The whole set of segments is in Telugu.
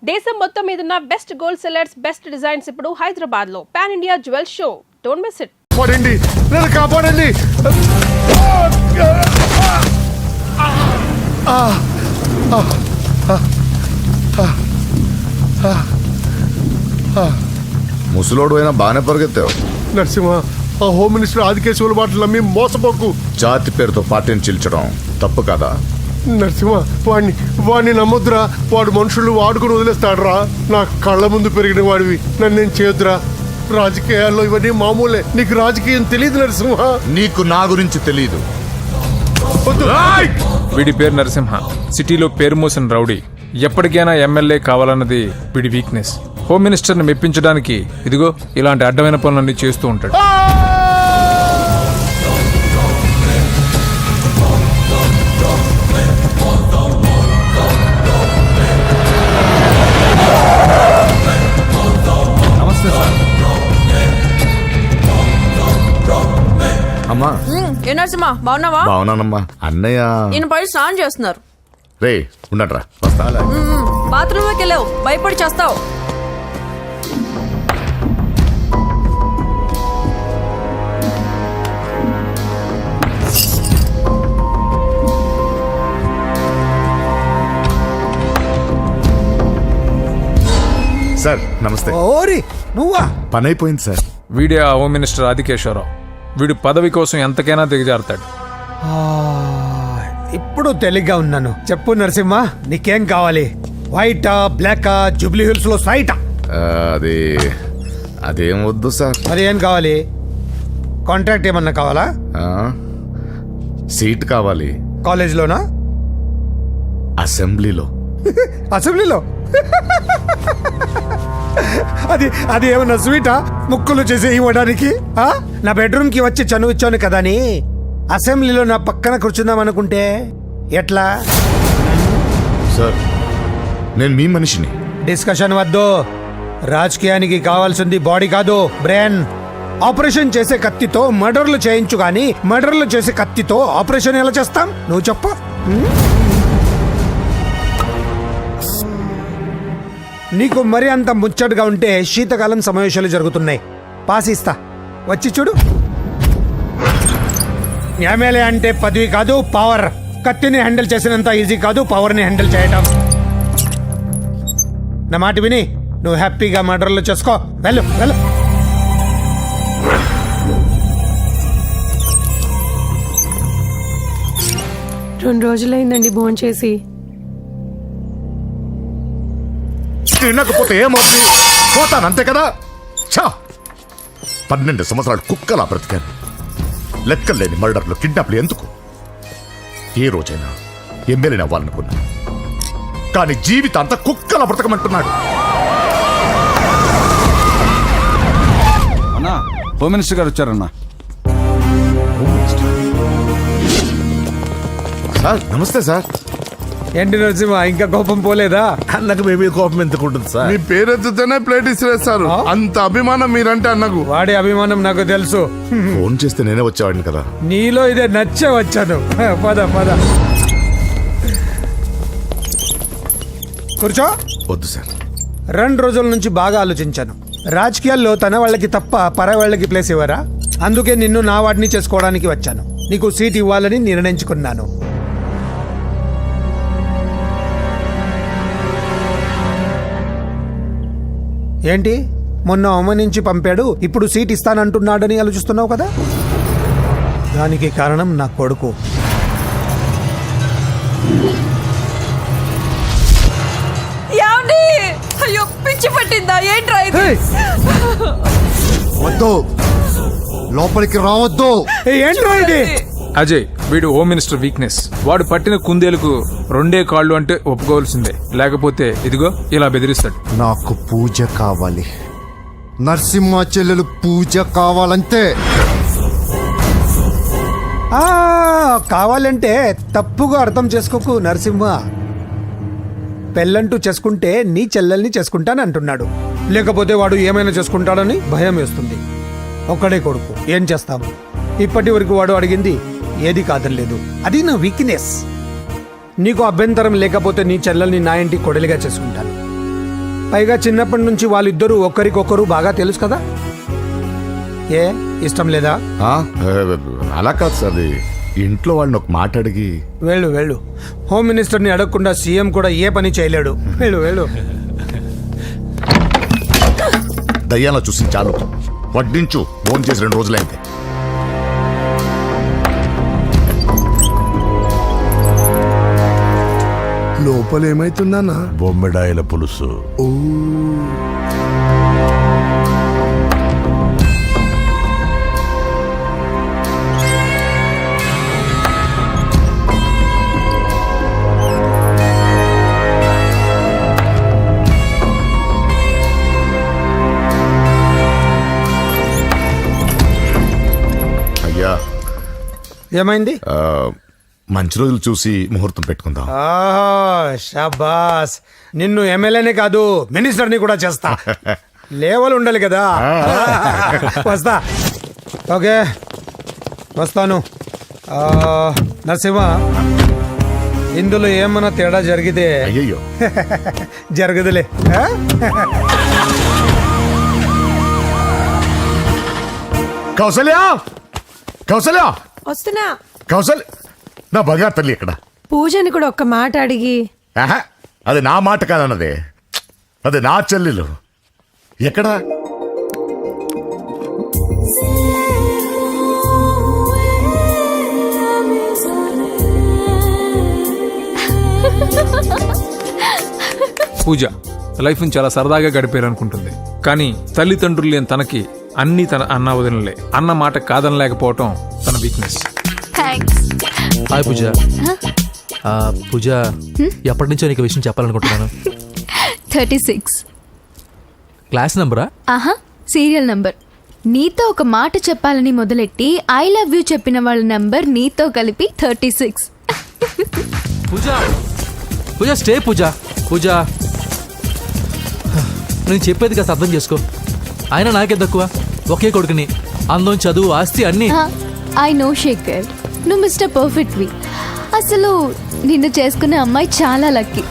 దేశం మొత్తం మీదున్న best gold sellers, best designs ఇప్పుడు హైదరాబాద్ లో pan India jewel show. Don't miss it. కాపాడండి, నన్ను కాపాడండి. ముసలోడు అయినా బాగానే పరిగెత్తావు. నరసింహ, ఆ హోమ్ మినిస్టర్ ఆదికేశవుల మాటలు నమ్మి మోసపోకు. జాతి పేరుతో పార్టీని చీల్చడం తప్పు కదా. నరసింహ, వాడిని నమ్మొద్దురా. వాడు మనుషులు వాడుకుని వదిలేస్తాడురా. నా కళ్ళ ముందు పెరిగిన వాడివి, నన్ను నేను చేయొద్దురా. రాజకీయాల్లో ఇవన్నీ మామూలే. నీకు రాజకీయం తెలియదు నరసింహ. నీకు నా గురించి తెలీదు. వీడి పేరు నరసింహ, సిటీలో పేరు మోసిన రౌడీ. ఎప్పటికైనా ఎమ్మెల్యే కావాలన్నది వీడి వీక్నెస్. హోమ్ మినిస్టర్ని మెప్పించడానికి ఇదిగో ఇలాంటి అడ్డమైన పనులన్నీ చేస్తూ ఉంటాడు. అమ్మా. ఏ నరసింహ, బాగున్నావా? బాగున్నానమ్మా. అన్నయ్య ఈయన పై స్నానం చేస్తున్నారు. రే ఉండట్రా, వస్తా. బాత్రూమ్ లోకి వెళ్ళావు, భయపడి చేస్తావు. సార్ నమస్తే. ఓరి నువ్వా? పని అయిపోయింది సార్. వీడే ఆ హోమ్ మినిస్టర్ ఆదికేశ్వరరావు. వీడు పదవి కోసం ఎంతకైనా దిగజారుతాడు. ఇప్పుడు తెలిగ్గా ఉన్నాను. చెప్పు నరసింహ, నీకేం కావాలి? వైటా, బ్లాకా, జూబ్లీ హిల్స్ లో సైటా? అది అదేం వద్దు సార్. మరి ఏం కావాలి? కాంట్రాక్ట్ ఏమన్నా కావాలా? ఆ, సీట్ కావాలి. కాలేజ్లోనా? అసెంబ్లీలో. అసెంబ్లీలో? అది అది ఏమన్నా స్వీటా? ముక్కులు చేసి ఇవ్వడానికి? నా బెడ్రూమ్ కి వచ్చి చనువు ఇచ్చాను కదా అని అసెంబ్లీలో నా పక్కన కూర్చుందాం అనుకుంటే ఎట్లా? సార్ నేను మీ మనిషిని. డిస్కషన్ వద్దు. రాజకీయానికి కావాల్సింది బాడీ కాదు, బ్రెయిన్. ఆపరేషన్ చేసే కత్తితో మర్డర్లు చేయించు గాని మర్డర్లు చేసే కత్తితో ఆపరేషన్ ఎలా చేస్తాం? నువ్వు చెప్పు. నీకు మరి అంత ముచ్చటగా ఉంటే శీతకాలం సమావేశాలు జరుగుతున్నాయి. పాస్ ఇస్తా, వచ్చి చూడు. ఎమ్మెల్యే అంటే పదవి కాదు, పవర్. కత్తిని హ్యాండిల్ చేసినంత ఈజీ కాదు పవర్ని హ్యాండిల్ చేయటం. నా మాట విని నువ్వు హ్యాపీగా మర్డర్లు చేసుకో. వెళ్ళు వెళ్ళు. రెండు రోజులైందండి భోంచేసి. తినకపోతే ఏమవుతుంది? పోతాను అంతే కదా. 12 సంవత్సరాలు కుక్కలా బ్రతికాను. లెక్కలేని మర్డర్లు, కిడ్నాప్లు ఎందుకు? ఏ రోజైనా ఎమ్మెల్యేని అవ్వాలనుకున్నా, కానీ జీవితాంతా కుక్కలా బ్రతకమంటున్నాడు. అన్నా, హోమ్ మినిస్టర్ గారు వచ్చారన్నా. సార్ నమస్తే సార్. ఏంటి నరసింహ, ఇంకా కోపం పోలేదా? అన్నకు మేమే కోపం ఎందుకుంటుంది సార్? మీ పేరెత్తుతేనే ప్లేట్ ఇసిరేస్తారు. అంత అభిమానం మీరంటే అన్నకు. వాడి అభిమానం నాకు తెలుసు. ఫోన్ చేస్తే నేనే వచ్చేవాడిని కదా. నీలో ఇదే నచ్చే వచ్చాను. పద పద కూర్చో. వద్దు సార్. 2 రోజుల నుంచి బాగా ఆలోచించాను. రాజకీయాల్లో తన వాళ్ళకి తప్ప పర వాళ్ళకి ప్లేస్ ఇవ్వరా? అందుకే నిన్ను నా వాడిని చేసుకోవడానికి వచ్చాను. నీకు సీట్ ఇవ్వాలని నిర్ణయించుకున్నాను. ఏంటి, మొన్న అవమానించి పంపాడు, ఇప్పుడు సీట్ ఇస్తానంటున్నాడని ఆలోచిస్తున్నావు కదా? దానికి కారణం నా కొడుకు. అయ్యో, పిచ్చి పట్టిందా? ఏంట్రా ఇది? వద్దు, లోపలికి రావద్దు. ఏంట్రా ఇది? అజయ్, వీడు హోమ్ మినిస్టర్ వీక్నెస్. వాడు పట్టిన కుందేలకు 2 కాళ్ళు అంటే ఒప్పుకోవాల్సిందే, లేకపోతే ఇదిగో ఇలా బెదిరిస్తాడు. నాకు పూజ కావాలి. నరసింహ చెల్లెలు పూజ కావాలంతే. కావాలంటే తప్పుగా అర్థం చేసుకోకు నరసింహ. పెళ్ళంటూ చేసుకుంటే నీ చెల్లెల్ని చేసుకుంటానంటున్నాడు. లేకపోతే వాడు ఏమైనా చేసుకుంటాడని భయం వేస్తుంది. ఒక్కడే కొడుకు, ఏం చేస్తాం? ఇప్పటి వరకు వాడు అడిగింది ఏది కాదనలేదు. అది నా వీక్నెస్. నీకు అభ్యంతరం లేకపోతే నీ చెల్లెల్ని నా ఇంటి కొడలిగా చేసుకుంటాను. పైగా చిన్నప్పటి నుంచి వాళ్ళిద్దరూ ఒకరికొకరు బాగా తెలుసు కదా. ఏ ఇష్టం లేదా? ఆ, అలా కాదు సార్, అది ఇంట్లో వాళ్ళని ఒక మాట అడిగి. వెళ్ళు వెళ్ళు. హోమ్ మినిస్టర్ని అడగకుండా సీఎం కూడా ఏ పని చేయలేడు. వెళ్ళు వెళ్ళు. దయ్యాలా చూసి చాలు, వడ్డించు. ఫోన్ చేసి 2 రోజులైంది. లోపల ఏమైతుందన్నా? బొమ్మిడాయల పులుసు. అయ్యా, ఏమైంది? మంచి రోజులు చూసి ముహూర్తం పెట్టుకుందాం. షాబాస్. నిన్ను ఎమ్మెల్యేనే కాదు మినిస్టర్ని కూడా చేస్తా. లేవల్ ఉండాలి కదా. వస్తా. ఓకే వస్తాను. నరసింహ, ఇందులో ఏమన్నా తేడా జరిగితే అయ్యయ్యో, జరగదులే. కౌసల్య, కౌసల్య, వస్తున్నా. కౌసల్య, నా బంగారు తల్లి ఇక్కడ. పూజని కూడా ఒక్క మాట అడిగి. ఆహా, అది నా మాట కాదన్నదే, అది నా చెల్లెలు. ఎక్కడా? పూజ లైఫ్ని చాలా సరదాగా గడిపారనుకుంటుంది, కానీ తల్లిదండ్రులు లేని తనకి అన్నీ తన అన్న వదినలే. అన్న మాట కాదనలేకపోవటం తన వీక్నెస్. హాయ్ పూజ. పూజ, ఎప్పటి నుంచో నీకు విషయం చెప్పాలనుకుంటున్నాను. 36. క్లాస్ నంబరా? ఆహా, సీరియల్ నంబర్. నీతో ఒక మాట చెప్పాలని మొదలెట్టి ఐ లవ్ యూ చెప్పిన వాళ్ళ నంబర్ నీతో కలిపి 36. పూజ, పూజ స్టే. పూజ, పూజ నేను చెప్పేది కాస్త అర్థం చేసుకో. ఆయన నాకే తక్కువ, ఒకే కొడుకుని. అందం, చదువు, ఆస్తి అన్నీ. ఐ నో శేఖర్, నువ్వు మిస్టర్ పర్ఫెక్ట్ వి. అసలు నిన్ను చేసుకునే అమ్మాయి చాలా లక్కీ.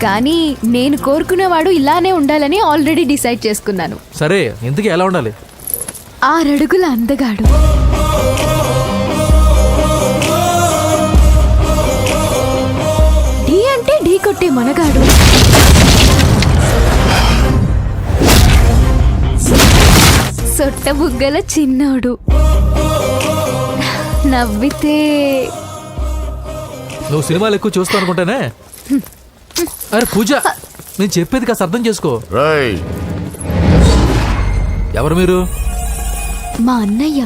కానీ నేను కోరుకునేవాడు ఇలానే ఉండాలని ఆల్రెడీ డిసైడ్ చేసుకున్నాను. సరే, ఇంతకీ ఎలా ఉండాలి? 6 అడుగుల అందగాడు, ఢీ అంటే ఢీ కొట్టే మనగాడు, సొట్ట బుగ్గల చిన్నోడు, నవ్వితే. నువ్వు సినిమాలు ఎక్కువ చూస్తావు అనుకుంటానే. అరే పూజ, నేను చెప్పేది కాస్త అర్థం చేసుకో. రేయ్, ఎవరు మీరు? మా అన్నయ్య.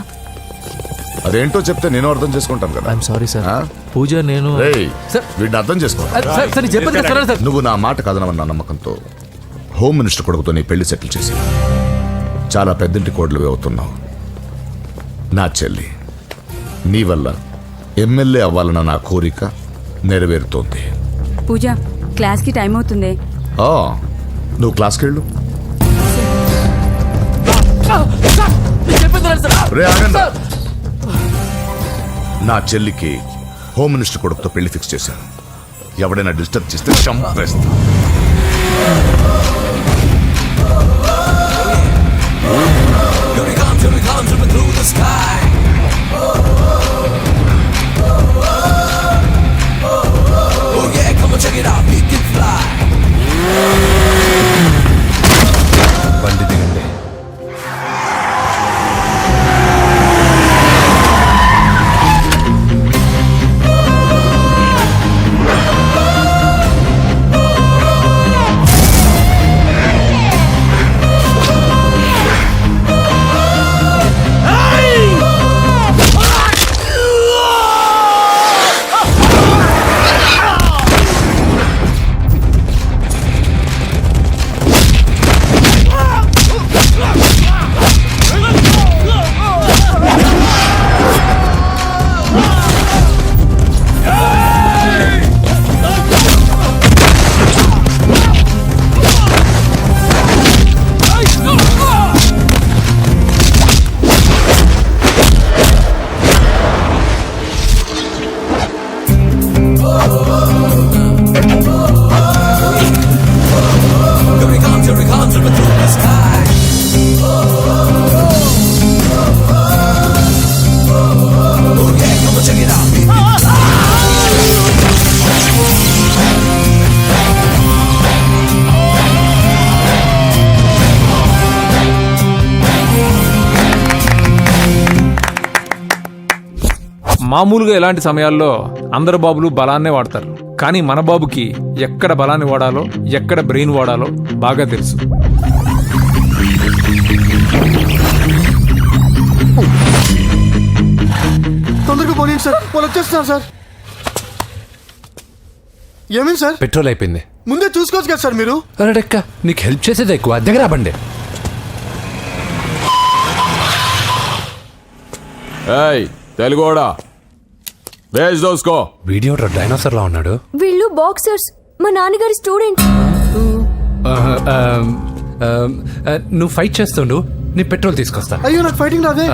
అదేంటో చెప్తే నేను అర్థం చేసుకుంటాను కదా. I'm sorry sir. ఆ? పూజ, నేను రేయ్, సార్, వీడిని అర్థం చేసుకో. సార్, సార్, నేను చెప్పేది కాస్త సరే సార్. నువ్వు నా మాట కాదనవన్న నమ్మకంతో హోమ్ మినిస్టర్ కొడుకుతో నీ పెళ్లి సెటిల్ చేసి చాలా పెద్దింటి కోడలు అవుతున్నావు. నా చెల్లి, నీ వల్ల ఎమ్మెల్యే అవ్వాలన్న నా కోరిక నెరవేరుతోంది. పూజ, క్లాస్కి టైం అవుతుంది. ఆ, నువ్వు క్లాస్కి వెళ్ళు. రే, ఆగండి. నా చెల్లికి హోమ్ మినిస్టర్ కొడుకుతో పెళ్లి ఫిక్స్ చేశాను. ఎవడైనా డిస్టర్బ్ చేస్తే చంపేస్తా. బండి దిగండి. మామూలుగా ఇలాంటి సమయాల్లో అందరు బాబులు బలాన్నే వాడతారు, కానీ మన బాబుకి ఎక్కడ బలాన్ని వాడాలో ఎక్కడ బ్రెయిన్ వాడాలో బాగా తెలుసు. తొందరగా పోనీ సార్, వాళ్ళు వచ్చేస్తున్నారు సార్. ఏమేమి సార్? పెట్రోల్ అయిపోయింది. ముందే చూసుకోవచ్చు కదా సార్ మీరు. అరెడెక్క, నీకు హెల్ప్ చేసేది ఎక్కువ, దగ్గర బండి. తెలుగోడా వేజ్ దోసుకో. వీడియో డైనోసర్ లా ఉన్నాడు. వీళ్ళు బాక్సర్స్, మా నాన్నగారి స్టూడెంట్. నువ్వు ఫైట్ చేస్తుండు, నీ పెట్రోల్ తీసుకొస్తా. అయ్యో నాకు ఫైటింగ్ రాదే.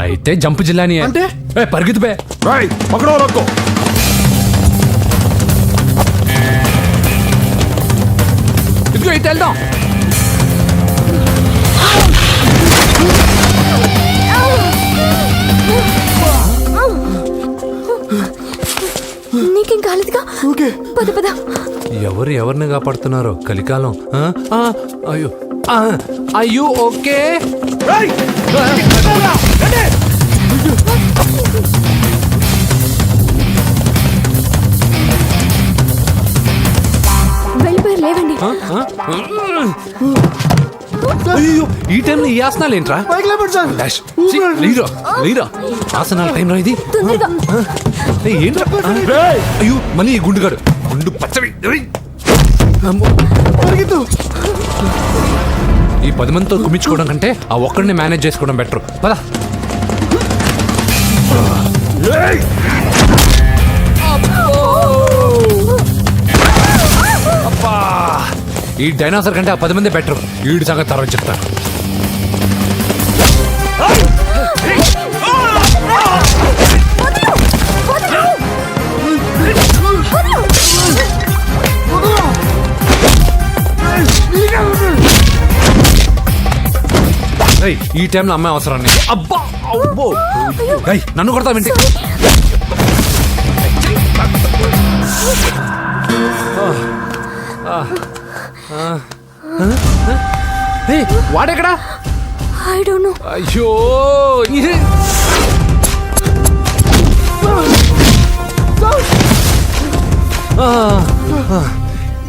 అయితే జంపు జిల్లాని అంటే? పరిగెత్తు బే. పక్కడో రక్కో. ఇదిగో ఇటు వెళ్దాం. నీకేం కాలేదుగా? ఓకే. పద పద. ఎవరు ఎవరిని కాపాడుతున్నారో కలికాలం. అయ్యో అయ్యో ఓకే. వెళ్ళిపోయారు, లేవండి. అయ్యో ఈ టైంలో ఈ ఆసనాలు ఏంట్రా? పైకి లేపండి సార్. డాష్. ఛీ, లేరా లేరా ఆసనాల టైంలో ఇది తొందరగా. ఏయ్, ఏంట్రా? అయ్యో మళ్ళీ ఈ గుండుగాడు గుండు పచ్చవి. పరిగెత్తు. ఈ 10 మందితో కుమ్మించుకోవడం కంటే ఆ ఒక్కడిని మేనేజ్ చేసుకోవడం బెటర్. పదా. ఈ డైనోసర్ కంటే ఆ 10 మంది బెటర్. వీడి సంగతి తర్వాత చెప్తాను. ఏయ్, ఈ టైంలో అమ్మాయి అవసరాన్ని. అబ్బా అబ్బో. ఏయ్, నన్ను కొడతావేంటి? ఏయ్, వాడెక్కడా? I don't know. అయ్యో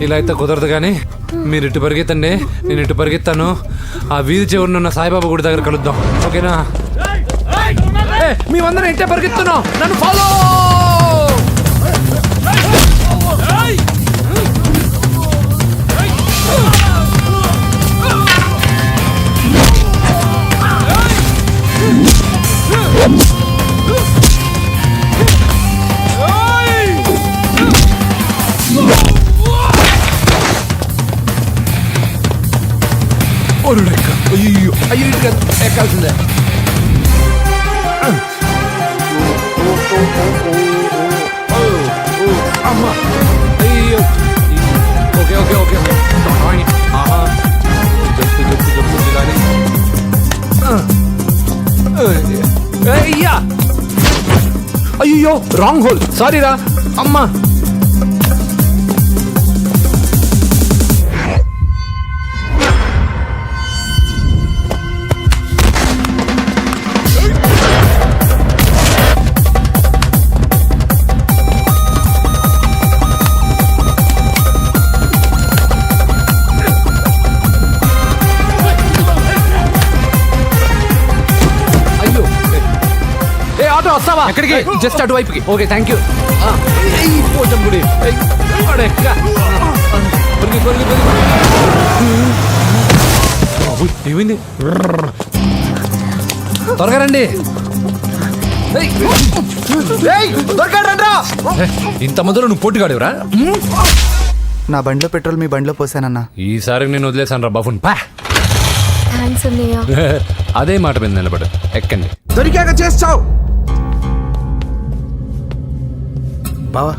ఇలా అయితే కుదరదు కానీ మీరు ఇటు పరిగెత్తండి, నేను ఇటు పరిగెత్తాను. ఆ వీధి చివరిన ఉన్న సాయిబాబా గుడి దగ్గర కలుద్దాం, ఓకేనా? మేమందరం ఇంటే పరిగెత్తున్నాం, నన్ను ఫాలో. అయ్యో అయ్యో ఎక్కాల్సిందే. అమ్మా అయ్యో. ఓకే ఓకే ఓకే ఆహా. జప్పు జప్పు జప్పు జిలాని. అయ్యా అయ్యో రాంగ్ హోల్, సారీ రా అమ్మా. వస్తావా? ఎక్కడికి? జస్ట్ అటువైపుకి. Okay thank you. పోచంపుడి ఏమైంది? త్వరగా రండి. ఇంత మధ్యలో నువ్వు పోటీగాడేవరా? నా బండిలో పెట్రోల్ మీ బండిలో పోసానన్నా. ఈసారి నేను వదిలేసాను రా బాబున్. థాంక్స్ అన్నయ్య. అదే మాట మీద నిలబడు. ఎక్కండి. దొరికాక చేస్తావు బావా.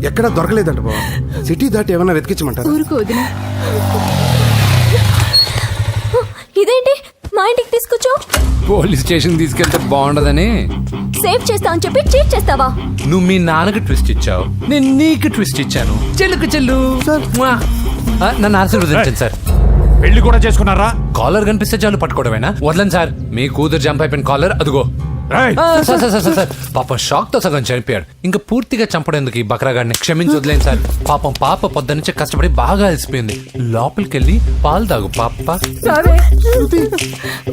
ఎక్కడ దొరకలేదంట బావా. సిటీ దాటి ఏమన్నా వెతికించమంటారా? ఊరుకు వదిన. ఇదేంటి మా ఇంటికి తీసుకొచ్చావు? పోలీస్ స్టేషన్ తీసుకెళ్తే బాగుండదని. సేవ్ చేస్తా అని చెప్పి చీట్ చేస్తావా? నువ్వు మీ నాన్నకి ట్విస్ట్ ఇచ్చావు, నేను నీకు ట్విస్ట్ ఇచ్చాను. చెల్లుకు చెల్లు. నన్ను ఆశీర్వదించండి సార్. పెళ్లి కూడా చేసుకున్నారా? కాలర్ కనిపిస్తే చాలు పట్టుకోవడమేనా? వదలండి సార్. మీ కూతురు జంప్ అయిపోయిన కాలర్ అదిగో. సార్ పాపం షాక్ తో సగం చనిపోయాడు. ఇంకా పూర్తిగా చంపడేందుకు ఈ బక్రాగాడిని క్షమించి వదిలేను సార్. పాపం పాప పొద్దున్నుంచి కష్టపడి బాగా అలసిపోయింది. లోపలికెళ్ళి పాలు తాగు పాప.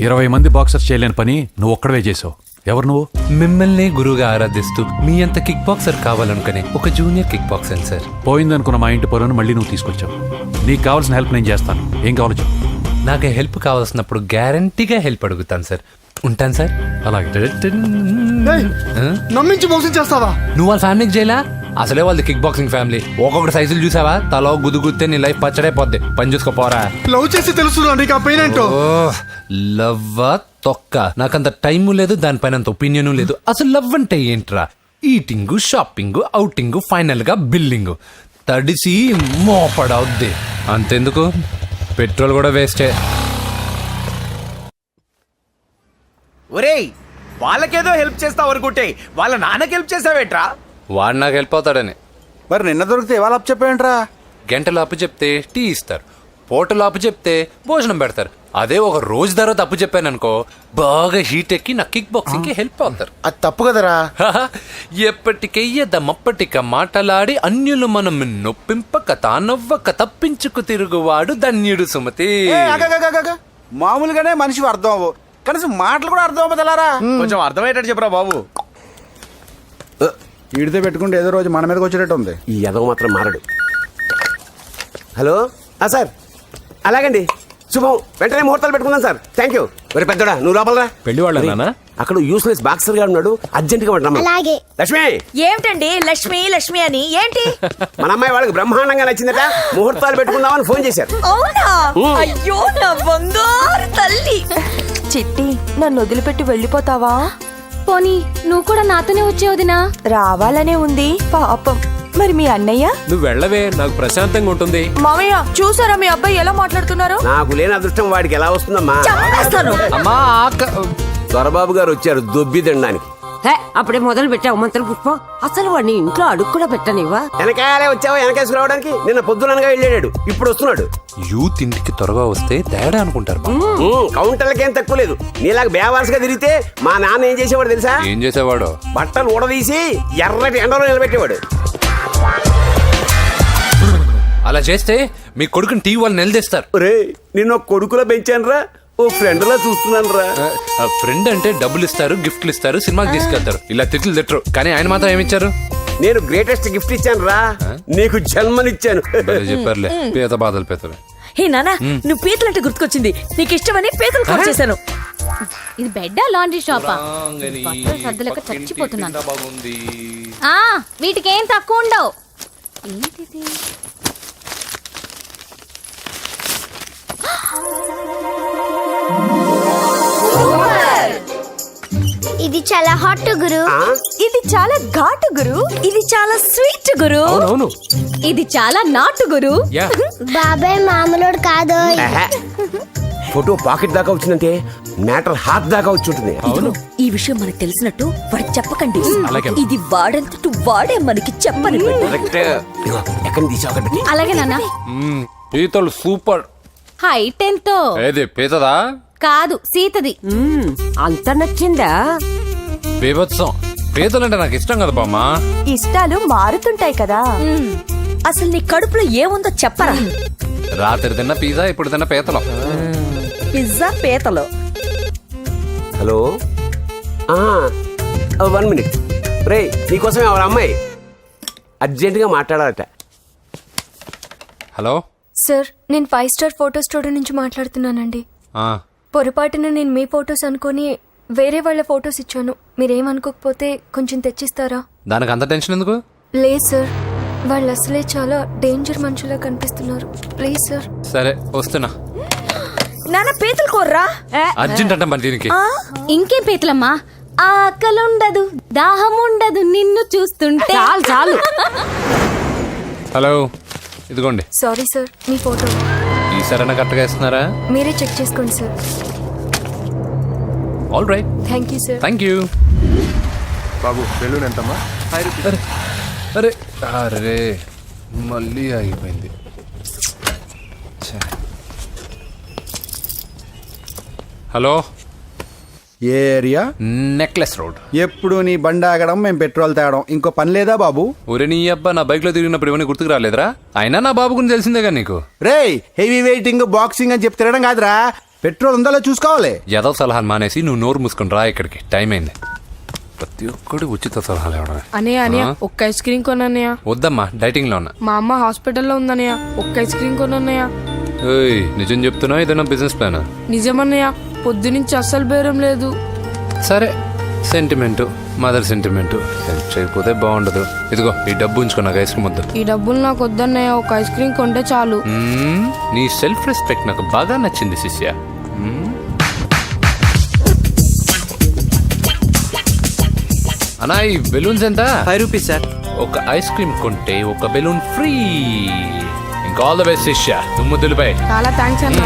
20 మంది బాక్సర్స్ చేయలేని పని నువ్వు ఒక్కడవే చేసావు. ఎవరు నువ్వు? మిమ్మల్ని గురువుగా ఆరాధిస్తూ మీ అంత కిక్ బాక్సర్ కావాలనుకునే ఒక జూనియర్ కిక్ బాక్సర్ సార్. పోయిందనుకున్న మా ఇంటి పొలను మళ్ళీ నువ్వు తీసుకొచ్చావు. నీకు కావాల్సిన హెల్ప్ నేను చేస్తాను. ఏం కావాలో చెప్పు. నాకు హెల్ప్ కావాల్సినప్పుడు గ్యారంటీగా హెల్ప్ అడుగుతాను సార్. ఉంటాను సార్. అలాగే. నమ్మించి మోసం చేస్తావా? నువ్వు వాళ్ళ ఫ్యామిలీకి చేయలా? అసలే వాళ్ళది కిక్ బాక్సింగ్ ఫ్యామిలీ. ఒక్కొక్కటి సైజులు చూసావా? తలో గుద్దుగుద్దే నీ లైఫ్ పచ్చడైపోద్ది. పని చూసుకోపోరా. లవ్ చేసి తెలుసు నీకు ఆ పెయిన్ ఏంటో. లవ్వా తొక్క. నాకంత టైము లేదు, దానిపైన అంత ఒపీనియన్ లేదు. అసలు లవ్ అంటే ఏంట్రా? ఈటింగ్, షాపింగ్, అవుటింగ్, ఫైనల్ గా బిల్డింగ్. తడిసి మోపడవుద్ది. అంతెందుకు, పెట్రోల్ కూడా వేస్టే. ఒరేయ్, వాళ్ళకేదో హెల్ప్ చేస్తావు అనుకుంటే వాళ్ళ నాన్నకి హెల్ప్ చేసావేట్రా? వాడు నాకు హెల్ప్ అవుతాడని. మరి నిన్న దొరికితే ఇవాళ అప్పు చెప్పేంట్రా? గంటలు అప్పు చెప్తే టీ ఇస్తారు, పూటలు అప్పు చెప్తే భోజనం పెడతారు. అదే ఒక రోజు తర్వాత అప్పు చెప్పాను అనుకో, బాగా హీట్ ఎక్కి నా కిక్ బాక్సింగ్ కి హెల్ప్ అవుతారు. అది తప్పు కదరా. ఎప్పటికెయ్యదమప్పటిక మాటలాడి అన్యులు మనం నొప్పింపక తానవ్వక తప్పించుకు తిరుగువాడు ధన్యుడు సుమతి. మామూలుగానే మనిషి అర్థం అవ్వు, కనీసం మాటలు కూడా అర్థం అవ్వదలారా. కొంచెం అర్థమయ్యేటట్టు చెప్పరా బాబు. వీడితో పెట్టుకుంటే ఏదో రోజు మన మీదకి వచ్చేటట్టు ఉంది. ఈ ఎదవ మాత్రం మారడు. హలో సార్, అలాగండి, శుభం. వెంటనే ముహూర్తాలు పెట్టుకుందాం సార్. Thank you. మరి పెద్దోడా, నువ్వు లోపలరా. పెళ్లి వాళ్ళ అక్కడ యూస్లెస్ బాక్సర్ గారు ఉన్నాడు, అర్జెంట్ గా ఉంటాం. లక్ష్మి. ఏమిటండి లక్ష్మి లక్ష్మి అని ఏంటి? మన అమ్మాయి వాళ్ళకి బ్రహ్మాండంగా నచ్చిందట, ముహూర్తాలు పెట్టుకుందామని ఫోన్ చేశారు. అవునా? అయ్యో నా బంగారు తల్లి. చిట్టి, నన్ను వదిలిపెట్టి వెళ్ళిపోతావా? పోనీ నువ్వు కూడా నాతోనే వచ్చే వదినా. రావాలనే ఉంది పాపం. మరి మీ అన్నయ్య? నువ్వు వెళ్ళవే, నాకు ప్రశాంతంగా ఉంటుంది. మామయ్య చూసారా మీ అబ్బాయి ఎలా మాట్లాడుతున్నారు? నాకు లేని అదృష్టం వాడికి ఎలా వస్తుందమ్మా? అమ్మా దొరబాబు గారు వచ్చారు దొబ్బి తినడానికి. అప్పుడే మొదలు పెట్టావు మంత్ర పుష్పం. అసలు వాడిని ఇంట్లో అడుగు కూడా పెట్టనివ్వా? వెనకాలే వచ్చావా? వెనకేసి రావడానికి నిన్న పొద్దుననగా వెళ్ళాడు, ఇప్పుడు వస్తున్నాడు. యూత్ ఇంటికి త్వరగా వస్తే తేడా అనుకుంటారు. కౌంటర్లకేం తక్కువ లేదు. నీలాగా బేవాల్సిగా తిరిగితే మా నాన్న ఏం చేసేవాడు తెలుసా? ఏం చేసేవాడు? బట్టలు ఊడదీసి ఎర్రటి ఎండలో నిలబెట్టేవాడు. అలా చేస్తే మీ కొడుకుని టీవీ వాళ్ళు నిలదీస్తారు. రే, నిన్న కొడుకులో పెంచాను రా, ఓ ఫ్రెండ్ లా చూస్తున్నాను రా. ఫ్రెండ్ అంటే డబ్బులు ఇస్తారు, గిఫ్ట్లు ఇస్తారు, సినిమాకి తీసుకెళ్తారు. ఇలా తిట్లు తిట్టరు. కానీ ఆయన మాత్రం ఏమిచ్చారు? నేను గ్రేటెస్ట్ గిఫ్ట్ ఇచ్చాను రా, నీకు జన్మనిచ్చాను. చెప్పారులే, పేద బాధలు పేదలు. హే నానా, నువ్వు పీతలు అంటే గుర్తుకొచ్చింది. నీకు ఇష్టమని పీతలు కాల్ చేశాను. ఇది బెడ్డా లాండ్రీ షాపా? బట్టలు సర్దలేక చచ్చిపోతున్నాను. వీటికి ఏం తక్కువ ఉండవు. ఏంటిది? ఇది చాలా హాట్ గురు. ఇది చాలా ఘాటు గురు. ఇది చాలా స్వీట్ గురు. అవును, ఇది చాలా నాటు గురు. బాబాయ్ మామూలుడు కాదు. ఫోటో పాకెట్ దాకా వచ్చిందంటే మ్యాటర్ హాత్ దాకా వచ్చి ఉంటుంది. ఈ విషయం మనకు తెలిసినట్టు వాడికి చెప్పకండి. అలాగే. ఇది వాడంతటూ వాడే మనకి చెప్పని. ఎక్కడ తీసావు? అలాగే నాన్న. పీతలు సూపర్. హైట్ ఎంతో? ఏది పీతదా? కాదు, సీతది. అంత నచ్చిందా? బీభత్సం. పీతలంటే నాకు ఇష్టం కదా బామ్మ. ఇష్టాలు మారుతుంటాయి కదా. అసలు నీ కడుపులో ఏముందో చెప్పరా? రాత్రి తిన్న పిజ్జా, ఇప్పుడు తిన్న పీతలు. పిజ్జా పీతలు. Hello, 1 minute. రే, నీకోసం ఎవరు అమ్మాయి అర్జెంటుగా మాట్లాడాలట. హలో సార్, నేను 5 స్టార్ ఫోటో స్టూడియో నుంచి మాట్లాడుతున్నానండి. పొరపాటున నేను మీ ఫొటోస్ అనుకొని వేరే వాళ్ళ ఫొటోస్ ఇచ్చాను. మీరేమనుకోకపోతే కొంచెం తెచ్చిస్తారా? దానికి అంత టెన్షన్ ఎందుకు? లేదు సార్, వాళ్ళు అసలే చాలా డేంజర్ మనుషులా కనిపిస్తున్నారు. Please sir. సరే, వస్తున్నా. నాన్న పీతలు కోర్రా. అర్జెంట్ అంట మరి దీనికి. ఇంకేం పీతలమ్మా? ఆకలుండదు, దాహం ఉండదు నిన్ను చూస్తుంటే. చాలు చాలు. హలో, ఇదిగోండి. సారీ సార్, మీ ఫోటో. ఈ సరైన కరెక్ట్గా ఇస్తున్నారా? మీరే చెక్ చేసుకోండి sir. All right. Thank you sir. Thank you. Babu balloon ఎంతమ్మా? అరే అరే, మళ్ళీ ఆగిపోయింది. హలో, ఏ ఏరియా? Necklace road. ఎప్పుడు నీ బండి ఆగడం మేము పెట్రోల్ తేవడం ఇంకో పని లేదా బాబు? ఒరే నీ అబ్బా, నా బైక్ లో తిరిగినప్పుడు ఇవన్నీ గుర్తుకు రాలేదురా? అయినా నా బాబు గురించి తెలిసిందేగా నీకు. రేయ్, హెవీ వెయిటింగ్ బాక్సింగ్ అని చెప్పి తిరగడం కాదురా, పెట్రోల్ ఉందో చూసుకోవాలి. ఏదో సలహాలు మానేసి నువ్వు నోరు మూసుకుని రా ఇక్కడికి, టైం అయింది. ప్రతి ఒక్కడు ఉచిత సలహాలు ఇవ్వడమే. అనయ్య ఒక్క ఐస్ క్రీమ్ కొనన్నయ్య. వద్దమ్మా, డైటింగ్ లో ఉన్నా. మా అమ్మ హాస్పిటల్లో ఉందన్నయ్య, ఒక్క ఐస్ క్రీమ్ కొనన్నయ్య. ఏయ్, నిజం చెప్తున్నావు? ఏదైనా బిజినెస్ ప్లాన్? నిజమన్నయ్య, పొద్దునుంచి అస్సలు బేరం లేదు. సరే, సెంటిమెంటు, మదర్ సెంటిమెంటు, హెల్ప్ చేయకపోతే బాగుండదు. ఇదిగో ఈ డబ్బు ఉంచుకో, నాకు ఐస్ క్రీమ్ వద్దు. ఈ డబ్బులు నాకు వద్దన్నయ్య, ఒక ఐస్ క్రీమ్ కొంటే చాలు. నీ సెల్ఫ్ రెస్పెక్ట్ నాకు బాగా నచ్చింది శిష్య. అన్నా, ఈ బెలూన్స్ ఎంత? 5 రూపీస్ సార్. ఒక ఐస్ క్రీమ్ కొంటే ఒక బెలూన్ ఫ్రీ. ఇంకా ఆల్ ద బెస్ట్ శిష్య, నువ్వు ముద్దులపై. చాలా థ్యాంక్స్ అన్న.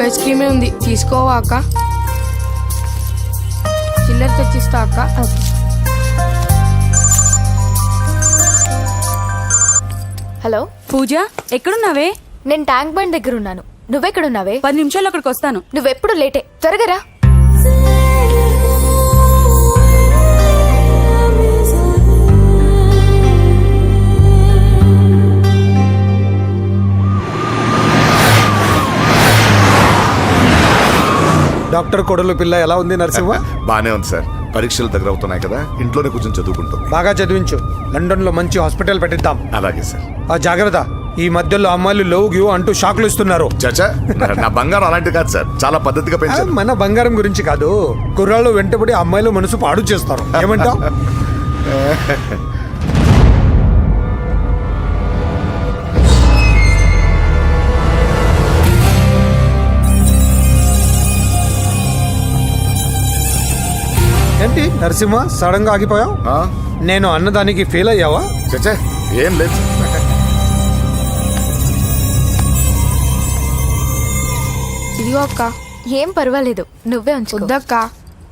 ఐస్ క్రీమే ఉంది, తీసుకోవా అక్క? చిల్లర తెచ్చిస్తా అక్క. హలో పూజ, ఎక్కడున్నావే? నేను ట్యాంక్ బండ్ దగ్గర ఉన్నాను. నువ్వెక్కడున్నావే? 10 నిమిషాలు అక్కడికి వస్తాను. నువ్వెప్పుడు లేటే, త్వరగా రా. డాక్టర్ కొడలు పిల్ల ఎలా ఉంది నరసింహ? బానే ఉంది సార్. పరీక్షలు దగ్గర అవుతున్నాయి కదా, ఇంట్లోనే కూర్చొని చదువుకుంటుంది. బాగా చదివించు. లండన్ లో మంచి హాస్పిటల్ పెట్టిద్దాం. అలాగే సార్. ఆ జాగ్రత్త, ఈ మధ్యలో అమ్మాయిలు లవ్ గివ్ అంటూ షాక్లు ఇస్తున్నారు. చచ్చా, నా బంగారం అలాంటి కాదు సార్, చాలా పద్ధతిగా పెంచారు. మన బంగారం గురించి కాదు, కుర్రాళ్ళు వెంటబడి అమ్మాయిలు మనసు పాడు చేస్తారు. ఏమంటావు? ఏంటి నరసింహ, సడన్ గా ఆగిపోయావు? నేను అన్నదానికి ఫెయిల్ అయ్యావా? చచ్చా, ఏం లేదు. ఇదిగో అక్క. ఏం పర్వాలేదు, నువ్వే ఉంచు. వద్దక్క,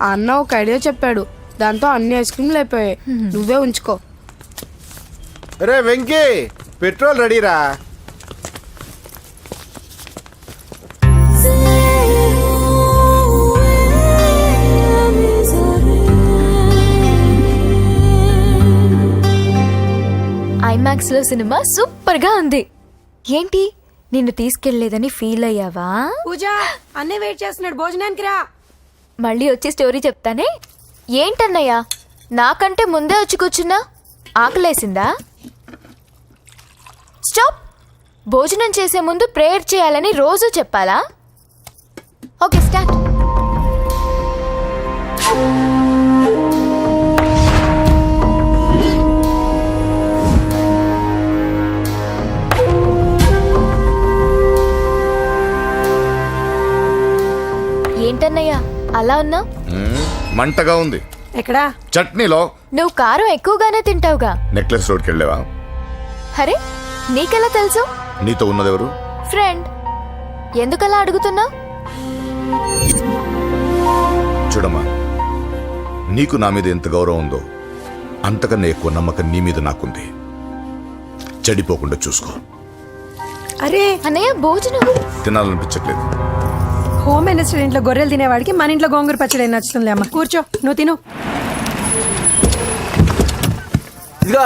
ఆ అన్న ఒక ఐడియా చెప్పాడు, దాంతో అన్ని ఐస్ క్రీమ్లు అయిపోయాయి. నువ్వే ఉంచుకో. రే వెంకీ, పెట్రోల్ రెడీరా? ఐమాక్స్ లో సినిమా సూపర్ గా ఉంది. ఏంటి, నిన్ను తీసుకెళ్లేదని ఫీల్ అయ్యావా? పూజ, అన్నే వెయిట్ చేస్తున్నాడు, భోజనానికి రా. మళ్ళీ వచ్చి స్టోరీ చెప్తానే. ఏంటన్నయ్యా, నాకంటే ముందే వచ్చి కూర్చున్నా? ఆకలేసిందా? స్టాప్. భోజనం చేసే ముందు ప్రేయర్ చేయాలని రోజు చెప్పాలా? Okay, start. ఏంటన్నయ్యా అలా ఉన్నావు? మంటగా ఉంది. ఎక్కడా? చట్నీలో. నువ్వు కారం ఎక్కువగానే తింటావుగా. నెక్లెస్ రోడ్కి వెళ్ళావా? అరే, నీకెలా తెలుసు? నీతో ఉన్నదెవరు? ఫ్రెండ్. ఎందుకలా అడుగుతున్నావు? చూడమ్మా, నీకు నా మీద ఎంత గౌరవం ఉందో అంతకన్నా ఎక్కువ నమ్మకం నీ మీద నాకుంది. చెడిపోకుండా చూసుకో. అరే అన్నయ్య, భోజనం తినాలనిపించట్లేదు. హోమ్ మినిస్టర్ ఇంట్లో గొర్రెలు తినేవాడికి మన ఇంట్లో గోంగూర పచ్చడి నచ్చుతుంది. అమ్మ కూర్చో, నువ్వు తిను. ఇదిగో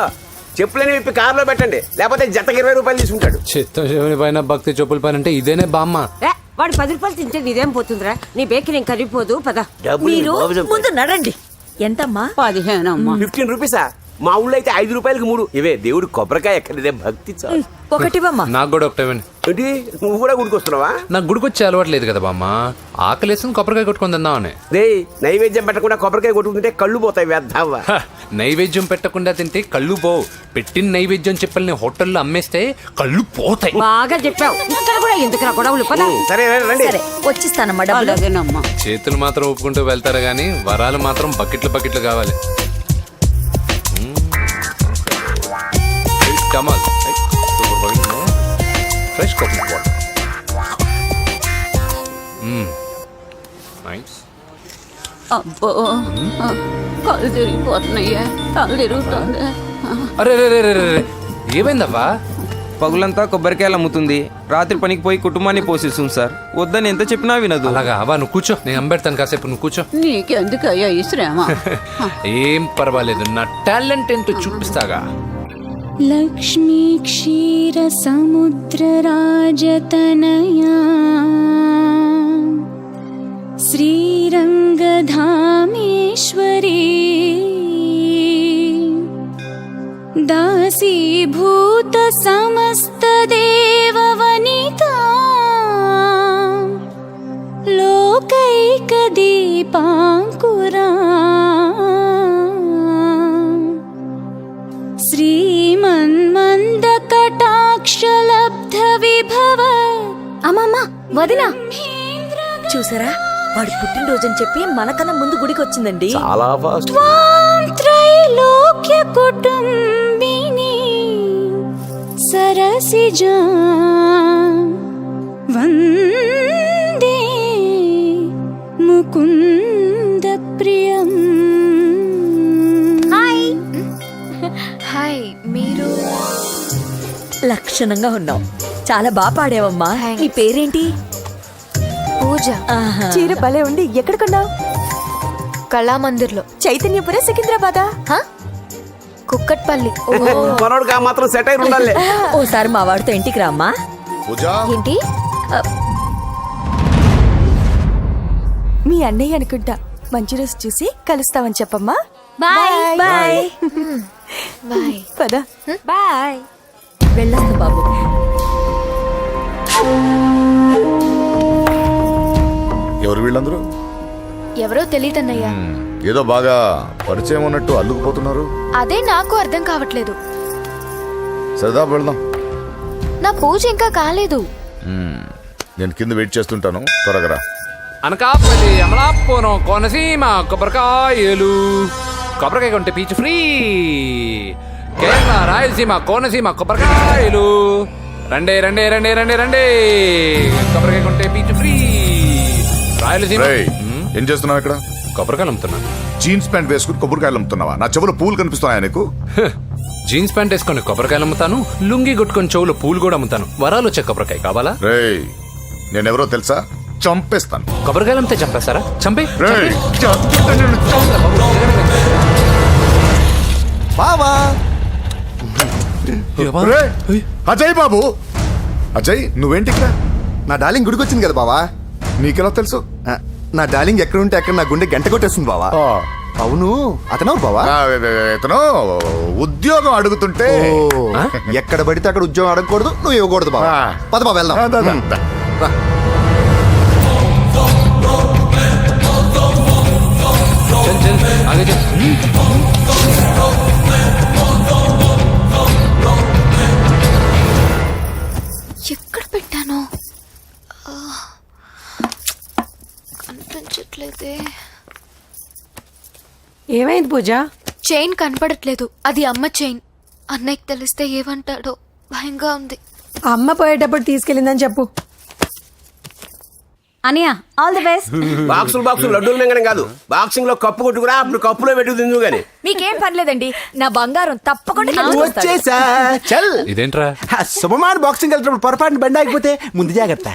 చెప్పులని విప్పి కారులో పెట్టండి, లేకపోతే జతకి 20 రూపాయలు తీసుకుంటాడు. చిత్తం పైన భక్తి చెప్పుల పైన అంటే ఇదేనే బామ్మ. వాడు 10 రూపాయలు తింటే నీదేం పోతుందిరా? నీ బేకరీ ఏం కరిగిపోదు. పద. మీరు ముందు నడండి. ఎంతమ్మా? 15 అమ్మా. 15 రూపీసా? మా ఊళ్ళో అయితే 5 రూపాయలకి 3. ఇవే దేవుడు కొబ్బరికాయ ఎక్కడిదే భక్తి చాలు. ఒకటివమ్మా. నాకు కూడా ఒకటే. ఏంటి, నువ్వు కూడా గుడికొస్తున్నావా? నాకు గుడికొచ్చే అలవాట్లేదు కదా బామ్మ. ఆకలేసుకుని కొబ్బరికాయ కొట్టుకొని తిందామని. రే, నైవేద్యం పెట్టకుండా కొబ్బరికాయ కొట్టుకుంటే కళ్ళు పోతాయి. వేద్దావా? నైవేద్యం పెట్టకుండా తింటే కళ్ళు పోవు. పెట్టిన నైవేద్యం చెప్పల్ని హోటల్లో అమ్మేస్తే కళ్ళు పోతాయి. బాగా చెప్పావు. ఇక్కడ కూడా ఎందుకు గొడవలు? పద. సరే రండి. వచ్చిస్తానమ్మా డబ్బులు. చేతులు మాత్రం ఒప్పుకుంటూ వెళ్తారు గానీ వరాలు మాత్రం బకెట్లు బకెట్లు కావాలి. కమాల్ ఫ్రెష్ కోకోనట్ వాటర్. నైస్. అబ్బో కళ్ళు తిరిగిపోతున్నాయ్యా, కళ్ళు తిరుగుతుంది. అరే రే రే రే రే, ఏమైందవ్వా? పగులంతా కొబ్బరికాయలు అమ్ముతుంది, రాత్రి పనికి పోయి కుటుంబాన్ని పోషిస్తుంది సార్. వద్దని ఎంత చెప్పినా వినదు. అలాగా అవ్వా, నువ్వు కూర్చో, నేను అంబెడతాను కాసేపు, నువ్వు కూర్చో. నీకెందుకయ్యా ఈ శ్రమ? ఏం పర్వాలేదు, నా టాలెంట్ ఏంటో చూపిస్తాగా. లక్ష్మీ క్షీర సముద్ర రాజతనయా శ్రీరంగధామేశ్వరీ దాసీభూత సమస్త దేవవనితా లోకైక దీపాంకురా శ్రీమన్మంద కటాక్షలబ్ధ విభవ. అమ్మమ్మ వదినా చూసారా, వాడి పుట్టినరోజని చెప్పి మనకన్నా ముందు గుడికి వచ్చిందండి. చాలా ఫాస్ట్. త్వాం త్రైలోక్య కుటుంబిని సరసిజా వందే ముకుంద ప్రియం. హాయ్. హాయ్, మీరు లక్షణంగా ఉన్నావు, చాలా బాగా పాడేవమ్మా. నీ పేరేంటి? పూజ. చీర భలే ఉండి. ఎక్కడ కొన్నావు? కళామందిర్లో. చైతన్యపుర, సికింద్రాబాదా? కుక్కట్పల్లి. మనోడు మాత్రం సెటైర్ ఉండాలి. ఓసారి మా వాడితో ఇంటికి రామ్మా. పూజ, ఏంటి? మీ అన్నయ్య అనుకుంటా, మంచి రోజు చూసి కలుస్తామని చెప్పమ్మా. బాయ్. Bye bye. పద. బాయ్. వెళ్ళొస్తా బాబు. ఎవరు వీళ్ళందరూ? ఎవరో తెలియదన్నయ్యా. ఏదో బాగా పరిచయం ఉన్నట్టు అల్లుకుపోతున్నారు. అదే నాకు అర్థం కావట్లేదు. సరదా వెళ్దాం. నా పూజ ఇంకా కాలేదు. నేను కింద వెయిట్ చేస్తుంటాను, త్వరగా రా. అనకాపల్లి, అమలాపురం, కోనసీమ కొబ్బరికాయలు. కొబ్బరికాయ కొంటే పీచు ఫ్రీ. కేరళ, రాయలసీమ, కోనసీమ కొబ్బరికాయలు. రండే రండే రండే రండే రండే, కొబ్బరికాయ కొంటే పీచు ఫ్రీ. రాయలసీమ. రేయ్, ఏం చేస్తున్నావు ఇక్కడ? కొబ్బరికాయలు అమ్ముతున్నాను. జీన్స్ ప్యాంట్ వేసుకుని కొబ్బరికాయలు అమ్ముతున్నావా? నా చెవులు పూలు కనిపిస్తున్నాయా నీకు? జీన్స్ ప్యాంట్ వేసుకొని కొబ్బరికాయలు అమ్ముతాను, లుంగి కొట్టుకొని చెవులు పూలు కూడా అమ్ముతాను. వరాలు వచ్చే కొబ్బరికాయ కావాలా? రేయ్, నేనెవరో తెలుసా? చంపేస్తాను. కొబ్బరికాయలు అమ్మితే చంపేస్తారా? చంపే. రేయ్, బావా. రేయ్, అజయ్ బాబు. అజయ్, నువ్వేంటి ఇక్కడ? నా డార్లింగ్ గుడికి వచ్చింది కదా బావా. నీకెలా తెలుసు? నా డార్లింగ్ ఎక్కడుంటే అక్కడ నా గుండె గంట కొట్టేస్తుంది బావా. అవును, అతను బావా. ఇతను ఉద్యోగం అడుగుతుంటే ఎక్కడ పడితే అక్కడ ఉద్యోగం అడగకూడదు, నువ్వు ఇవ్వకూడదు బావా. పద బావ వెళ్దాం. రా. చల్ చల్, ఆగే చల్. ఎక్కడ పెట్టాను? కనిపించట్లేదే. ఏమైంది పూజ? చైన్ కనపడట్లేదు. అది అమ్మ చైన్. అన్నయ్యకి తెలిస్తే ఏమంటాడో భయంగా ఉంది. అమ్మ పోయేటప్పుడు తీసుకెళ్ళిందని చెప్పు. అనియా, ఆల్ ది బెస్ట్. బాక్సులు లడ్డూలు మింగడం కాదు, బాక్సింగ్ లో కప్పు కొట్టుకురా, అప్పుడు కప్పులో పెట్టు తిందు గాని. మీకేం పర్లేదండి, నా బంగారం తప్పకుండా వచ్చేసా. చల్. ఇదేంట్రా? శుభమాన్ బాక్సింగ్ వెళ్తున్నప్పుడు పొరపాటున బండి ఆగిపోతే ముందు జాగ్రత్త.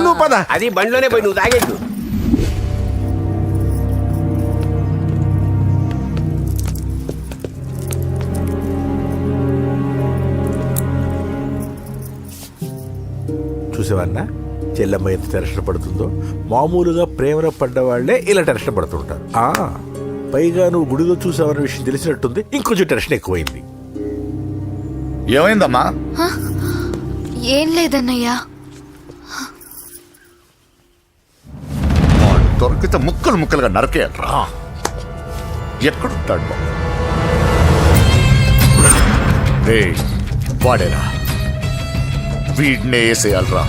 నువ్వు పద. అది బండిలోనే పోయి నువ్వు తాగేట్టు. చూసేవాడినా చెల్లమ్మ ఎంత టెన్షన్ పడుతుందో. మామూలుగా ప్రేమలో పడ్డ వాళ్ళే ఇలా టెన్షన్ పడుతుంటారు. పైగా నువ్వు గుడిలో చూసావన్న విషయం తెలిసినట్టుంది, ఇంకొంచెం టెన్షన్ ఎక్కువైంది. ఏమైందమ్మా? ఏం లేదన్నయ్యా. దొరికితే ముక్కలు ముక్కలుగా నరకేయట్రా. ఎక్కడుంటాడు బాబు? రే, వాడేరా, వీడినే వేసేయాలరా.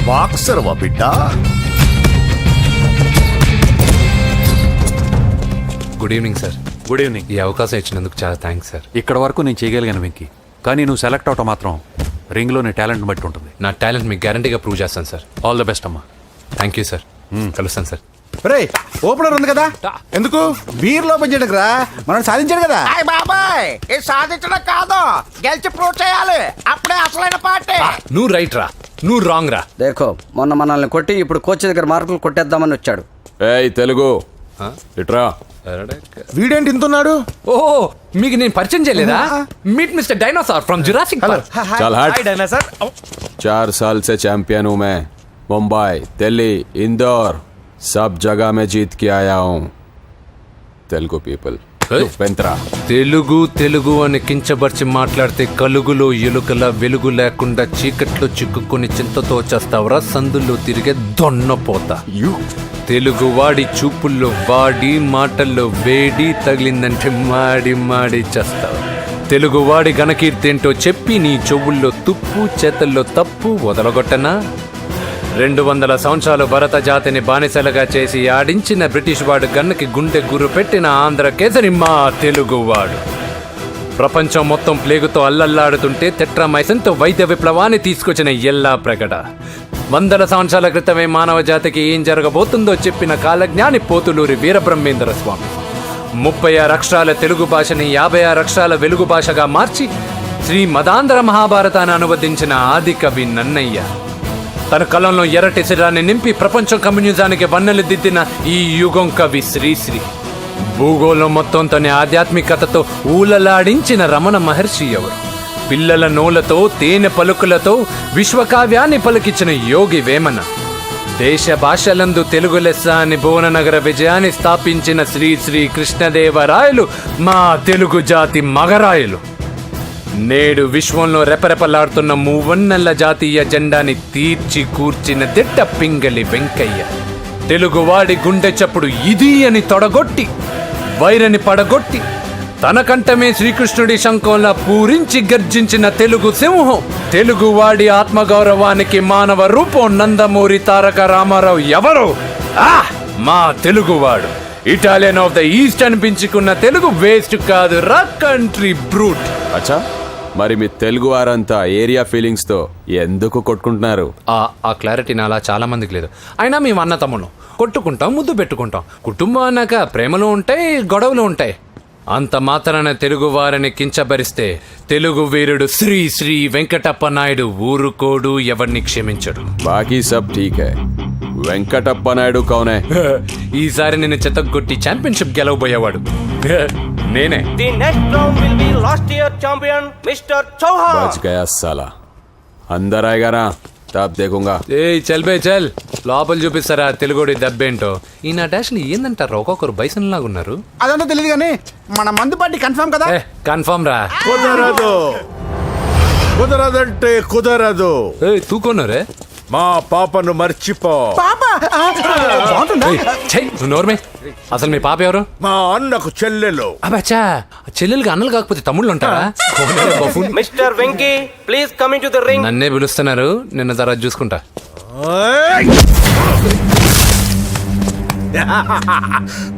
బాక్సర్వా బిడ్డ? Good evening sir. Good evening. ఈ అవకాశం ఇచ్చినందుకు చాలా థ్యాంక్స్ సార్. ఇక్కడ వరకు నేను చేయగలిగాను వెంకీ, కానీ నువ్వు సెలెక్ట్ అవటం మాత్రం రింగ్లో నీ టాలెంట్ బట్టి ఉంటుంది. నా టాలెంట్ మీకు గ్యారంటీగా ప్రూవ్ చేస్తాను సార్. ఆల్ ద బెస్ట్ అమ్మా. Thank you sir. కలుస్తాను సార్. రే ఓపెనర్ ఉంది కదా, ఎందుకు బీర్ ఓపెన్ చేయడానికి రా, మనం సాధించాడు కదా. బాబాయ్ ఇది సాధించడం కాదు, గెలిచి ప్రూవ్ చేయాలి, అప్పుడే అసలైన పార్టీ. నువ్వు రైట్ రా, నువ్వు రాంగ్ రా. దేఖో మొన్న మనల్ని కొట్టి ఇప్పుడు కోచ్ దగ్గర మార్కులు కొట్టేద్దామని వచ్చాడు. ఏయ్ తెలుగు ఇట్రా. వీడేంటి ఇంతున్నాడు? ఓ మీకు నేను పరిచయం చేయలేదా? Meet mister dinosaur from Jurassic park. चल हट। डायनासोर 4 साल से चैंपियन हूँ मैं। मुंबई, दिल्ली, इंदौर सब जगह में जीत के आया हूँ। तेलुगु पीपल పెంత్రా. తెలుగు తెలుగు అని కించబర్చి మాట్లాడితే కలుగులో ఎలుకల వెలుగు లేకుండా చీకట్లో చిక్కుకొని చింతతో చేస్తావరా సందుల్లో తిరిగే దొన్నపోతా. తెలుగు వాడి చూపుల్లో వాడి మాటల్లో వేడి తగిలిందంటే మాడి మాడి చేస్తావు. తెలుగు వాడి ఘనకీర్తి ఏంటో చెప్పి నీ చెవుల్లో తుప్పు చేతల్లో తప్పు వదలగొట్టనా? 200 సంవత్సరాలు భరత జాతిని బానిసలుగా చేసి ఆడించిన బ్రిటిష్ వాడు గన్నకి గుండె గుర్రు పెట్టిన ఆంధ్ర కేసరి మా తెలుగువాడు. ప్రపంచం మొత్తం ప్లేగుతో అల్లల్లాడుతుంటే టెట్రామైసిన్తో వైద్య విప్లవాన్ని తీసుకొచ్చిన ఎల్లా ప్రగడ. 100 సంవత్సరాల క్రితమే మానవ జాతికి ఏం జరగబోతుందో చెప్పిన కాలజ్ఞాని పోతులూరి వీరబ్రహ్మేంద్ర స్వామి. 36 అక్షరాల తెలుగు భాషని 56 అక్షరాల వెలుగు భాషగా మార్చి శ్రీ మదాంధ్ర మహాభారతాన్ని అనువదించిన ఆది కవి నన్నయ్య. తన కలంలో ఎర్రటి శిరాన్ని నింపి ప్రపంచం కమ్యూనిజానికి వన్నెలు దిద్దిన ఈ యుగం కవి శ్రీశ్రీ. భూగోళం మొత్తం తన ఆధ్యాత్మికతతో ఊలలాడించిన రమణ మహర్షి ఎవరు? పిల్లల నోలతో తేనె పలుకులతో విశ్వకావ్యాన్ని పలికించిన యోగి వేమన. దేశ భాషలందు తెలుగు లెస్స అని భువననగర విజయాన్ని స్థాపించిన శ్రీ శ్రీ కృష్ణదేవరాయలు మా తెలుగు జాతి మగరాయలు. నేడు విశ్వంలో రెపరెపలాడుతున్న మూవన్నెల జాతీయ జెండాని తీర్చి కూర్చిన దిట్ట పింగళి వెంకయ్య. తెలుగువాడి గుండె చప్పుడు ఇది అని తొడగొట్టి వైరని పడగొట్టి తన కంఠమే శ్రీకృష్ణుడి శంఖంలా పూరించి గర్జించిన తెలుగు సింహం. తెలుగువాడి ఆత్మగౌరవానికి మానవ రూపం నందమూరి తారక రామారావు ఎవరు? మా తెలుగువాడు. ఇటాలియన్ ఆఫ్ ద ఈస్ట్ అనిపించుకున్న తెలుగు వేస్ట్ కాదు రా కంట్రీ బ్రూట్. అచ్చా మరి మీ తెలుగు వారంతా ఏరియా ఫీలింగ్స్ తో ఎందుకు కొట్టుకుంటున్నారు? ఆ క్లారిటీ నాలా చాలా మందికి లేదు. అయినా మేము అన్న తమ్ముడు కొట్టుకుంటాం, ముద్దు పెట్టుకుంటాం. కుటుంబం అన్నాక ప్రేమలు ఉంటాయి, గొడవలు ఉంటాయి. అంత మాత్రాన తెలుగు వారిని కించబరిస్తే తెలుగు వీరుడు శ్రీ శ్రీ వెంకటప్ప నాయుడు ఊరుకోడు, ఎవరిని క్షమించడు. బాకీ సబ్ ఠీక్ హై. వెంకటప్ప నాయుడు కౌనే? ఈసారి నేను చెత్తగొట్టి ఛాంపియన్షిప్ గెలవబోయేవాడు నేనే. The next round will be last year champion mister Chauhan. బచ్ గయా సాలా. అందర్ ఆయేగా నా తబ్ దేఖూంగా. ఏయ్ చల్ బే చల్, లోపల చూపిస్తారా తెలుగుడి దబ్బేంటో. ఈ నా డాష్లు ఏందంటారు, ఒక్కొక్కరు బైసన్ లాగా ఉన్నారు. అదంతా తెలియదు కానీ మన మందు పార్టీ కన్ఫర్మ్ కదా? కన్ఫర్మ్ రా. కుదరదు, కుదరదంటే కుదరదు. తూకొన్నారే మా పాపను మర్చిపో. నోర్మే, అసలు మీ పాప ఎవరు? మా అన్నకు చెల్లెలు. అబ్బా, చెల్లెలుగా అన్నలు కాకపోతే తమ్ముళ్ళు ఉంటారా? Mister Venky please come in to the ring. నన్నే పిలుస్తున్నారు, నిన్న తర్వాత చూసుకుంటా.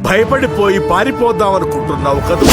భయపడిపోయి పారిపోదాం అనుకుంటున్నావు కదా?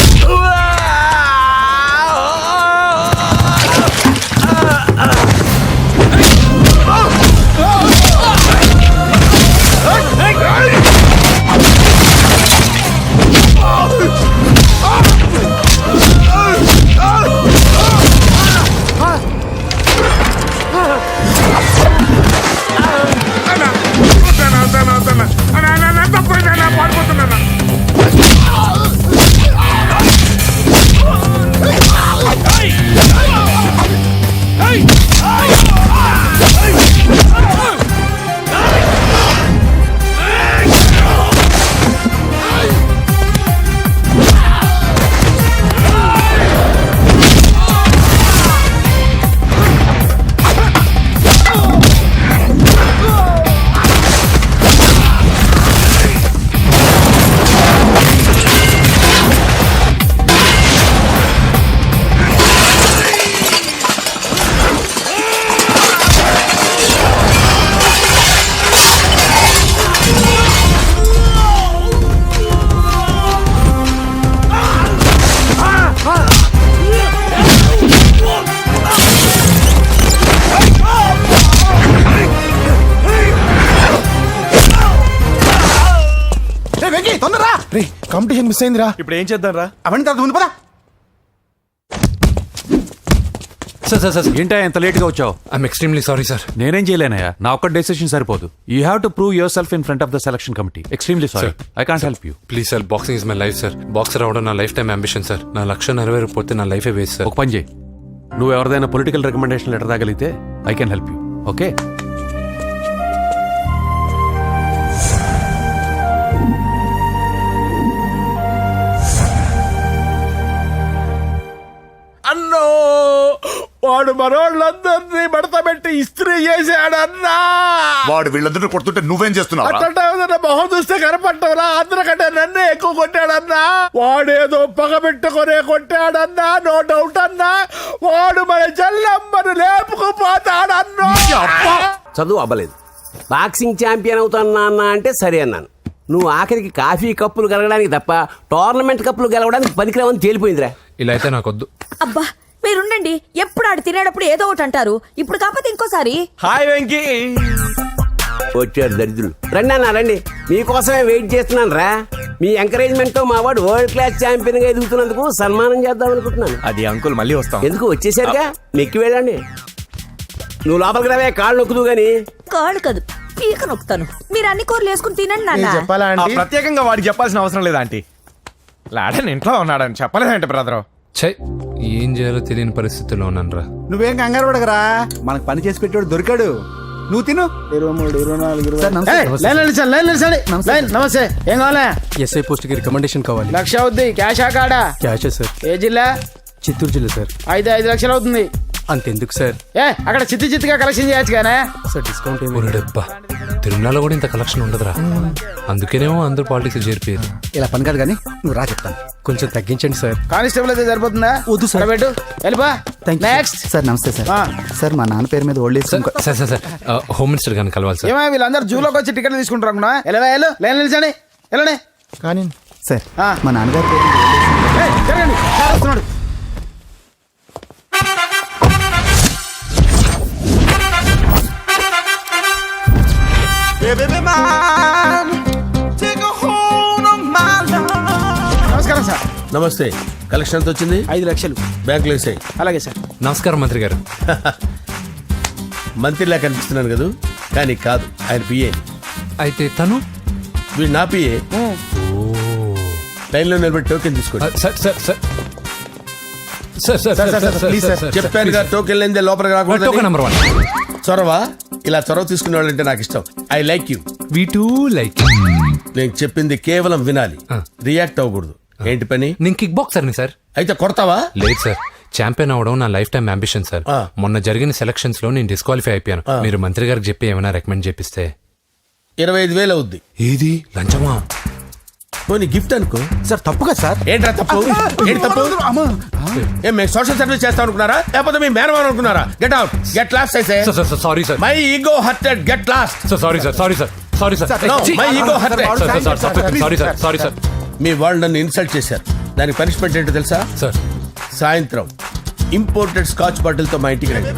రే కాంపిటీషన్ మిస్ అయిందిరా. ఇప్పుడు ఏం చేద్దాం రా? అవన్నీ తర్వాత ముందు పదా. సార్ సార్ సార్ ఏంటా ఎంత లేట్గా వచ్చావు? I'm extremely sorry sir. నేనేం చేయలేనయ్యా, నా ఒక్క డెసిషన్ సరిపోదు. You have to prove your self in front of the selection committee. Extremely sorry, I can't help you. Please sir, boxing is my life sir. Boxer అవడం నా లైఫ్ టైం అంబిషన్ సార్. నా లక్ష్యం నెరవేరకపోతే నా లైఫే వేస్ట్ సార్. ఒక పని చేయి, నువ్వు ఎవరిదైనా పొలిటికల్ రికమెండేషన్ లెటర్ తాగలిగితే I can help you. Okay? అన్నో వాడు మనోళ్ళందరినీ మడత పెట్టి ఇస్త్రీ చేశాడన్నా. వాడు వీళ్ళందరూ కొడుతుంటే నువ్వేం చేస్తున్నావు? అట్లా మొహం చూస్తే కనపట్టవురా, అందరికంటే నన్నే ఎక్కువ కొట్టాడన్నా. వాడేదో పగ పెట్టుకునే కొట్టాడన్నా, నో డౌట్ అన్నా. వాడు మన చెల్లమ్మను లేపుకుపోతాడన్నా. చదువు అవ్వలేదు, బాక్సింగ్ ఛాంపియన్ అవుతానా అన్న అంటే సరే అన్నాను. నువ్వు ఆఖరికి కాఫీ కప్పులు గెలవడానికి తప్ప టోర్నమెంట్ కప్పులు గెలవడానికి పనికిరావని తేలిపోయిందిరా. ఇలా అయితే నాకొద్దు. అబ్బా మీరుండండి, ఎప్పుడు ఆడు తినేటప్పుడు ఏదో ఒకటి అంటారు. ఇప్పుడు కాకపోతే ఇంకోసారి. హాయ్ వెంకీ. వచ్చారు దరిద్రులు. రండి అన్న రండి, మీకోసమే వెయిట్ చేస్తున్నాను రా. మీ ఎంకరేజ్మెంట్ తో మా వాడు వరల్డ్ క్లాస్ ఛాంపియన్ గా ఎదుగుతున్నందుకు సన్మానం చేద్దాం అనుకుంటున్నాను. అది అంకుల్ మళ్ళీ వస్తాం. ఎందుకు వచ్చేసరిగా మెక్కి వెళ్ళండి. నువ్వు లోపలికి రావే, కాళ్ళు నొక్కుదు గాని. కాళ్ళు కాదు, పీక నొక్కుతాను. మీరు అన్ని కూరలు వేసుకుని తినండి నాన్న. చెప్పాలా ఆంటీ? ప్రత్యేకంగా వాడికి చెప్పాల్సిన అవసరం లేదా ఆంటీ? లాడన్ ఇంట్లో ఉన్నాడని చెప్పలేదంటే బ్రదరు. ఛై, ఏం చేయాలో తెలియని పరిస్థితుల్లో ఉన్నాను రా. నువ్వేం కంగారు పడకరా, మనకు పని చేసి పెట్టాడు దొరికాడు. నువ్వు తిను. 23, 24, నమస్తే, ఏం కావాలా? ఎస్ఐ పోస్ట్ కి రికమెండేషన్ కావాలి. లక్ష అవుద్ది. క్యాషా కాడా? క్యాషే సార్. ఏ జిల్లా? చిత్తూరు జిల్లా సార్. 5 లక్షలు అవుతుంది. అంతెందుకు సార్? అక్కడ చిత్తుగా కలెక్షన్ చేయొచ్చు కానీ. సార్ డిస్కౌంట్ డబ్బా, తిరుమలలో కూడా ఇంత కలెక్షన్ ఉండదురా. అందుకేనేమో అందరూ పాలిటిక్స్ చేరిపోయారు. ఇలా పని కాదు కానీ నువ్వు రా చెప్తాను. కొంచెం తగ్గించండి సార్. కానిస్టేబుల్ అయితే సరిపోతుందా? వద్దు సార్. పెట్టు, వెళ్ళిపా. నెక్స్ట్. సార్ నమస్తే సార్. సార్ మా నాన్న పేరు మీద old age. Sir sir sir, home minister గారిని కలవాలి సార్. ఏమో వీళ్ళందరూ జూలోకి వచ్చి టికెట్లు తీసుకుంటారు అనుకున్నా. లైన్ నిలిచండి, వెళ్ళండి. కానీ సార్ మా నాన్నగారి పేరు జరగండి, సార్ వస్తున్నాడు. నమస్కారం సార్. నమస్తే. కలెక్షన్ ఎంత వచ్చింది? 5 లక్షలు. బ్యాంకులో వేసాయి. అలాగే సార్. నమస్కారం మంత్రి గారు. మంత్రిలా కనిపిస్తున్నాను కదా, కానీ కాదు, ఆయన పిఏ. అయితే తను వీడు నా పిఏ. లైన్లో నిలబెట్టి టోకెన్ తీసుకోండి. Sir sir sir sir sir sir please sir. చెప్పాను కదా, టోకెన్ లేనిదే లోపలికి రాకూడదు. Token number 1. చొరవ, ఇలా చొరవ తీసుకునే వాళ్ళంటే నాకు ఇష్టం. I like you. We two like. నేను చెప్పింది కేవలం వినాలి, రియాక్ట్ అవ్వకూడదు. ఏంటి పని? నేను కిక్ బాక్సర్ని సార్. అయితే కొడతావా? లేదు సార్, ఛాంపియన్ అవడం నా లైఫ్ టైం అంబిషన్ సార్. మొన్న జరిగిన సెలక్షన్స్ లో నేను డిస్క్వాలిఫై అయిపోయాను. మీరు మంత్రి గారికి చెప్పి ఏమైనా రికమెండ్ చేపిస్తే. 25,000 అవుద్ది. ఏది లంచమా? పోనీ గిఫ్ట్ అనుకో. సార్ తప్పు కదా సార్. ఏంట్రా తప్పు? ఏంటి తప్పు? ఏం మేము సోషల్ సర్వీస్ చేస్తాం అనుకున్నారా, లేకపోతే మీ మేనమాన్ అనుకున్నారా? Get out, get lost. Sorry sir, my ego hurted, get lost. Sorry sir, sorry sir, sorry sir. My ego hurted. Sorry sir, sorry sir. మీ వాళ్ళు నన్ను ఇన్సల్ట్ చేశారు, దానికి పనిష్మెంట్ ఏంటో తెలుసా? సార్ సాయంత్రం ఇంపోర్టెడ్ స్కాచ్ బాటిల్ తో మా ఇంటికి రండి.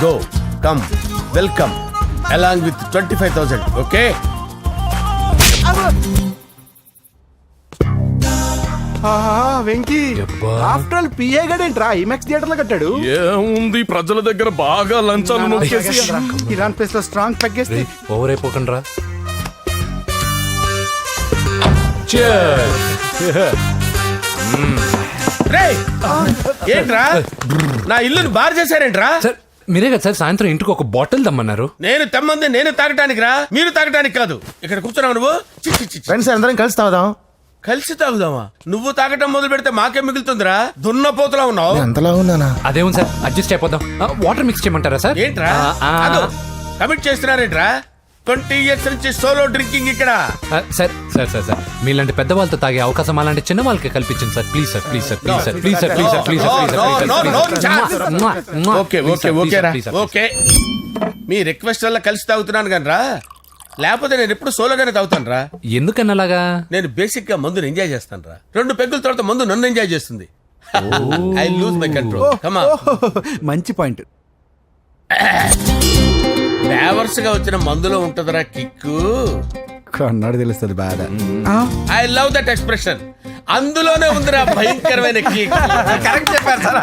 Go, come, welcome along with 25,000. Okay? Venky after all PA గడేంట్రా ఇమెక్స్ థియేటర్ లో కట్టాడు. ఏముంది, ప్రజల దగ్గర బాగా లంచాలు నొక్కేసి ఇరాన్ ప్లేస్ లో స్ట్రాంగ్ తగ్గేస్తే. ఓవర్ అయిపోకండి రా. ఏంట్రా నా ఇల్లుని బార్ చేశారేంట్రా? సార్ మీరే కదా సార్ సాయంత్రం ఇంటికి ఒక బాటిల్ దమ్మన్నారు. నేను తెమ్మంది నేను తాగటానికి రా, మీరు తాగటానికి కాదు. ఇక్కడ కూర్చున్నావు నువ్వు. ఫ్రెండ్స్ అందరం కలిసి తాగుదాం. కలిసి తాగుదామా? నువ్వు తాగటం మొదలు పెడితే మాకే మిగులుతుందిరా. దున్నపోతులా ఉన్నావు. అంతలా ఉన్నానా? అదేం సార్, అడ్జస్ట్ అయిపోదాం. వాటర్ మిక్స్ చేయమంటారా సార్? ఏంట్రా కమిట్ చేస్తున్నారేంట్రా? 20 years నుంచి సోలో డ్రింకింగ్ ఇక్కడ. సార్ సార్ సార్ సార్ మీలాంటి పెద్ద వాళ్ళతో తాగే అవకాశం అలాంటి చిన్న వాళ్ళకి కల్పించండి sir. Please sir, please sir, please sir, please sir, please sir, please sir. Okay okay okay రా, ఓకే. మీ రిక్వెస్ట్ వల్ల కలిసి తాగుతున్నాను కానీ రా, లేకపోతే నేను ఎప్పుడు సోలోగానే తాగుతాను రా. ఎందుకన్నా అలాగా? నేను బేసిక్ గా మందుని ఎంజాయ్ చేస్తాను రా. 2 పెగ్గుల తర్వాత మందు నన్ను ఎంజాయ్ చేస్తుంది. I lose my control. Come on. మంచి పాయింట్. ఫ్లేవర్స్ గా వచ్చిన మందులో ఉంటదరా కిక్కు. కన్నాడు తెలుస్తుంది బాధ. I love that expression. అందులోనే ఉందిరా భయంకరమైన kick. కరెక్ట్ చెప్పారు సార్.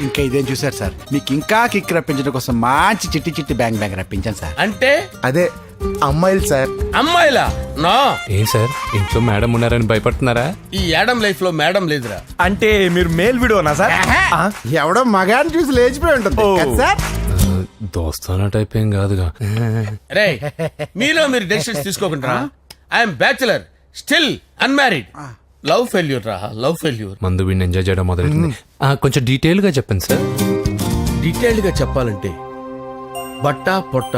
ఇంకా ఇదేం చూసారు సార్, మీకు ఇంకా కిక్ రప్పించడం కోసం మంచి చిట్టి చిట్టి బ్యాంగ్ బ్యాంగ్ రప్పించాను సార్. అంటే అదే అమ్మాయిలు సార్. అమ్మాయిలా? నా ఏం సార్ ఇంట్లో మేడం ఉన్నారని భయపడుతున్నారా? ఈ యాడమ్ లైఫ్ లో మేడం లేదురా. అంటే మీరు మేల్ వీడియోనా సార్? ఎవడో మగాన్ని చూసి లేచిపోయి ఉంటుంది కదా సార్. దోస్తానా టైప్ ఏం కాదుగా. రే మీలో మీరు డెసిషన్స్ తీసుకోకుండా I'm bachelor still unmarried. Love failure రా, లవ్ ఫెయిల్యూర్. మందు వీడిని ఎంజాయ్ చేయడం మొదలైంది. కొంచెం డీటెయిల్ గా చెప్పండి సార్. డీటెయిల్డ్ గా చెప్పాలంటే బట్టా పొట్ట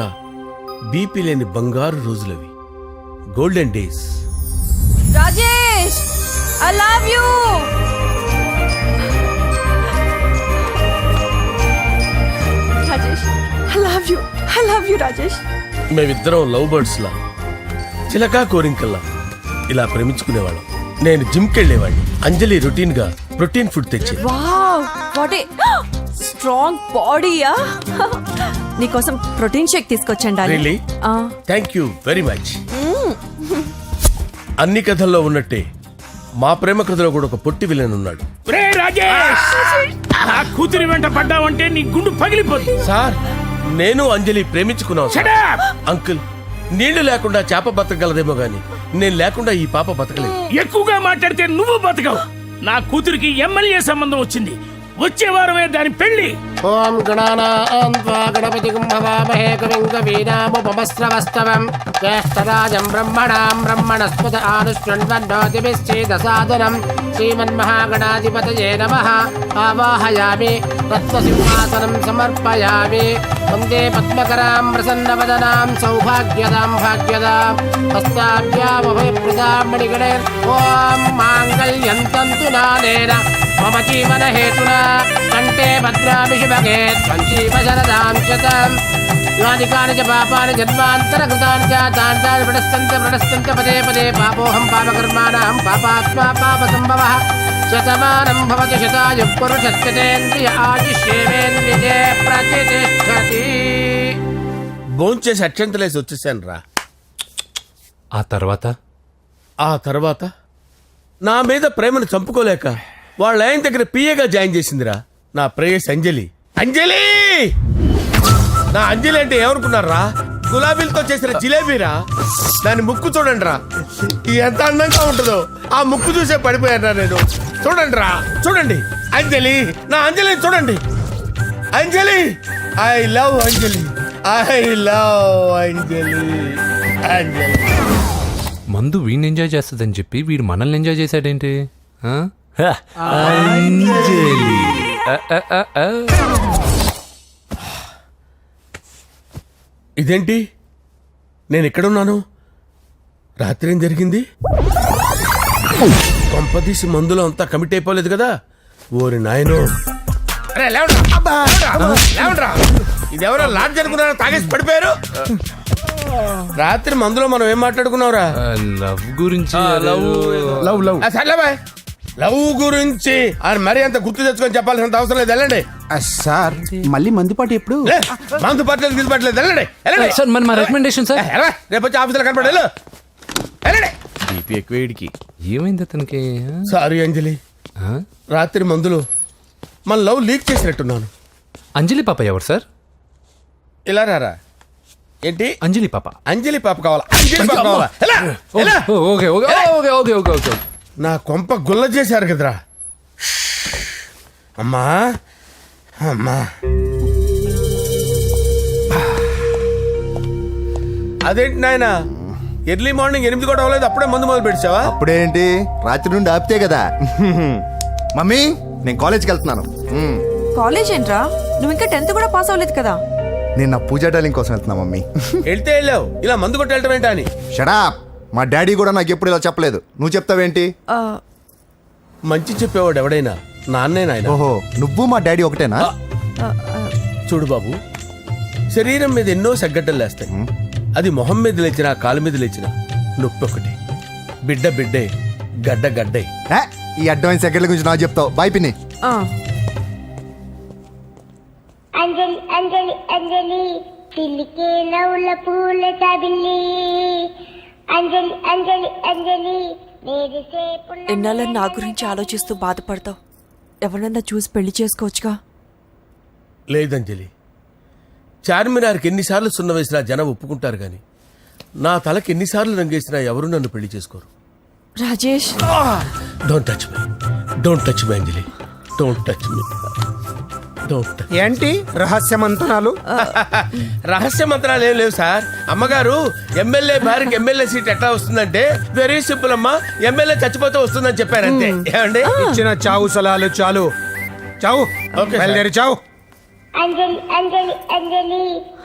బీపీ లేని బంగారు రోజులవి, golden days. Rajesh I love you. Rajesh I love you Rajesh. మేమిద్దరం లవ్ బర్డ్స్ లా, చిలకా కోరింకల్లా ఇలా ప్రేమించుకునేవాళ్ళం. నేను జిమ్కి వెళ్ళేవాడిని, అంజలి రొటీన్ గా ప్రోటీన్ ఫుడ్ తెచ్చేది. వావ్ వాట్ ఏ స్ట్రాంగ్ బాడీయా. నీకోసం ప్రోటీన్ షేక్ తీసుకొచ్చండి. Really? Thank you very much. అన్ని కథల్లో ఉన్నట్టే మా ప్రేమ కథలో కూడా ఒక పొట్టి విలన్ ఉన్నాడు. కూతురి వెంట పడ్డావంటే నీ గుండు పగిలిపోతుంది. సార్ నేను అంజలి ప్రేమించుకున్నాను. అంకుల్ నీళ్లు లేకుండా చేప బతకగలదేమో గాని నేను లేకుండా ఈ పాప బతకలేదు. ఎక్కువగా మాట్లాడితే నువ్వు బతకవు. నా కూతురికి ఎమ్మెల్యే సంబంధం వచ్చింది, వచ్చే వారమే దాని పెళ్లి. ఓం గణపతి కుంభవామహే కవిం కవీనాముపమస్రవస్తవం జ్యేష్ఠరాజం బ్రహ్మణాం బ్రహ్మణస్పద ఆనుష్ణ్వన్నోతిభిశ్చేదసాదనం శ్రీమన్మహాగణాధిపతయే నమః. ఆవాహయామి తత్వసింహాసనం సమర్పయామి. వందే పద్మకరాం ప్రసన్నవదనాం సౌభాగ్యదాం భాగ్యదాం హస్తాభ్యామభయప్రదాం మణిగణే. ఓం మాంగళ్యం తంతు నానేన మమ జీవన హేతునా కంటే భద్రామి శుభగే త్వంజీవ శరదాం శతం. యాని కాని చ పాపాని జన్మాంతరకృతాని చ తాని తాని ప్రణశ్యంత పదే పదే పాపోహం పాపకర్మాణం పాపాత్మా పాపసంభవః. శతమానం భవతి శతాయుః పురుషస్యేంద్రియ ఆయుష్యేంద్రియే ప్రతిష్టతి. భోంచేసి అక్షంతలేసి వచ్చేసాను రా. ఆ తర్వాత నా మీద ప్రేమను చంపుకోలేక వాళ్ళ ఆయన దగ్గర పిఏగా జాయిన్ చేసిందిరా నా ప్రేయస్ అంజలి. అంజలి నా అంజలి అంటే ఏమనుకున్నారా? గులాబీలతో చేసిన జిలేబీరా. దాని ముక్కు చూడండి రా ఎంత అందంగా ఉంటుందో. ఆ ముక్కు చూసే పడిపోయారా నేను. చూడండి రా, చూడండి అంజలి, నా అంజలిని చూడండి. Anjali I love Anjali, I love Anjali. Anjali మందు వీడిని ఎంజాయ్ చేస్తుందని చెప్పి వీడు మనల్ని ఎంజాయ్ చేశాడేంటి? అంజలి ఇదేంటి నేను ఎక్కడున్నాను? రాత్రి ఏం జరిగింది? కొంపదీసి మందులో అంతా కమిట్ అయిపోలేదు కదా? ఓరి నాయనో, ఇదెవరో లాడ్జ్ అనుకున్నారో తాగేసి పడిపోయారు. రాత్రి మందులో మనం ఏం మాట్లాడుకున్నావురా? లవ్ గురించి. సర్లేబాయ్, లవ్ గురించి అని మరీ అంత గుర్తు తెచ్చుకొని చెప్పాల్సినంత అవసరం లేదు. వెళ్ళండి సార్. మళ్ళీ మందుపాటి ఎప్పుడు? మందు పట్టలేదు గిల్లు పట్టలేదు. వెళ్ళండి వెళ్ళండి సార్ మరి మా రికమెండేషన్ సార్. రేపు వచ్చి ఆఫీసులో కనపడి వెళ్ళండి. ఏమైంది అతనికి? సారీ అంజలి, రాత్రి మందులో మన లవ్ లీక్ చేసినట్టున్నాను. అంజలి పాప ఎవరు సార్? ఇలా రారా. ఏంటి అంజలి పాప? అంజలి పాప కావాలా? అంజలి పాప కావాలా? Okay okay okay okay okay okay. నా కొంప గుల్ల చేశారు కదరా. అమ్మా అమ్మా, అదేంటి నాయన ఎర్లీ మార్నింగ్ 8 కూడా అవ్వలేదు, అప్పుడే మందు మొదలు పెట్టావా? అప్పుడేంటి, రాత్రి నుండి ఆపితే కదా. మమ్మీ నేను కాలేజ్కి వెళ్తున్నాను. కాలేజ్ ఏంట్రా, నువ్వు ఇంకా 10th కూడా పాస్ అవ్వలేదు కదా. నేను నా పూజా డాలింగ్ కోసం వెళ్తున్నా మమ్మీ. వెళ్తే వెళ్ళావు, ఇలా మందు కొట్టి వెళ్ళటం ఏంటా అని. షడా, మా డాడీ కూడా నాకు ఎప్పుడు ఇలా చెప్పలేదు. నువ్వు చెప్తావేంటి? మంచి చెప్పేవాడు ఎవడైనా నాన్నే నాయన. ఓహో, నువ్వు మా డాడీ ఒకటేనా? చూడు బాబు, శరీరం మీద ఎన్నో సగ్గడ్డలు లేస్తాయి. అది మొహం మీద లేచినా కాలు మీద లేచినా నొప్పి ఒకటి. బిడ్డ బిడ్డే, గడ్డ గడ్డే. ఈ అడ్వాన్స్ సెకండ్ల గురించి నాకు చెప్తావు. బాయ్ పిన్ని. అంజలి అంజలి అంజలి పిల్లికే నవ్వుల పూల తబిల్లి అంజలి అంజలి అంజలి ఎన్నాళ్ళని నా గురించి ఆలోచిస్తూ బాధపడతావు? ఎవరన్నా చూసి పెళ్లి చేసుకోవచ్చుగా. లేదంజలి, చార్మినార్కి ఎన్నిసార్లు సున్న వేసినా జనం ఒప్పుకుంటారు కానీ నా తలకి ఎన్నిసార్లు రంగేసినా ఎవరు నన్ను పెళ్లి చేసుకోరు. Rajesh, don't touch me, don't touch me Anjali, don't touch me, don't. ఏంటి రహస్య మంతనాలు? రహస్య మంత్రాలు ఏం లేవు సార్. అమ్మగారు ఎమ్మెల్యే భార్యకి ఎమ్మెల్యే సీట్ ఎట్లా వస్తుందంటే వెరీ సింపుల్ అమ్మా, ఎమ్మెల్యే చచ్చిపోతే వస్తుందని చెప్పారంతే. ఏమండి? ఇచ్చిన చావు సలాలు చాలు. చావు. ఓకే, బయలుదేరి చావు. అంజలి అంజలి అంజలి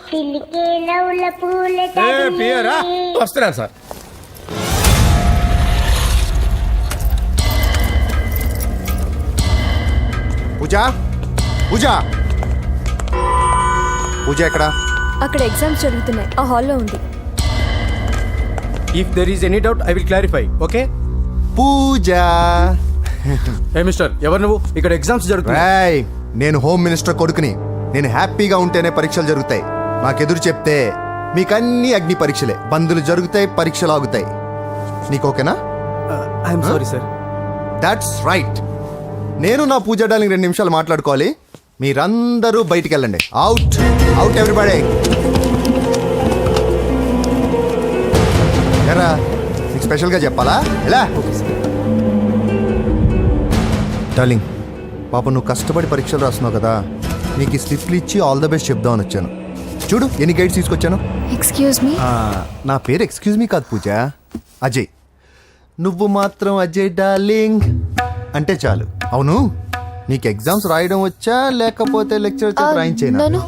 పిల్లికే నవ్వుల పూల తబిల్లి. వస్తున్నాను సార్. పూజ, పూజ, పూజ ఎక్కడ? అక్కడ ఎగ్జామ్స్ జరుగుతున్నాయి, ఆ హాల్లో ఉంది. If there is any doubt I will clarify. Okay. Pooja. ఏ మిస్టర్, ఎవరు నువ్వు? ఇక్కడ ఎగ్జామ్స్ జరుగుతున్నాయి. నేను హోమ్ మినిస్టర్ కొడుకుని. నేను హ్యాపీగా ఉంటేనే పరీక్షలు జరుగుతాయి. నాకెదురు చెప్తే మీకన్నీ అగ్ని పరీక్షలే. బందులు జరుగుతాయి, పరీక్షలు ఆగుతాయి. నీకు ఓకేనా? I'm sorry sir. That's right. నేను నా పూజ డార్లింగ్ 2 నిమిషాలు మాట్లాడుకోవాలి. మీరందరూ బయటికి వెళ్ళండి. Out, out everybody. ఎరా, నీకు స్పెషల్గా చెప్పాలా? ఎలా డార్లింగ్, పాప నువ్వు కష్టపడి పరీక్షలు రాస్తున్నావు కదా, నీకు ఈ స్లిప్లు ఇచ్చి ఆల్ ద బెస్ట్ చెప్దామని వచ్చాను. చూడు ఎన్ని గైడ్స్ తీసుకొచ్చాను. Excuse me. నా పేరు ఎక్స్క్యూజ్ మీ కాదు పూజ, అజయ్. నువ్వు మాత్రం అజయ్ డార్లింగ్ అంటే చాలు. అవును, నీకు ఎగ్జామ్స్ రాయడం వచ్చా లేకపోతే లెక్చర్ రాయించేనా?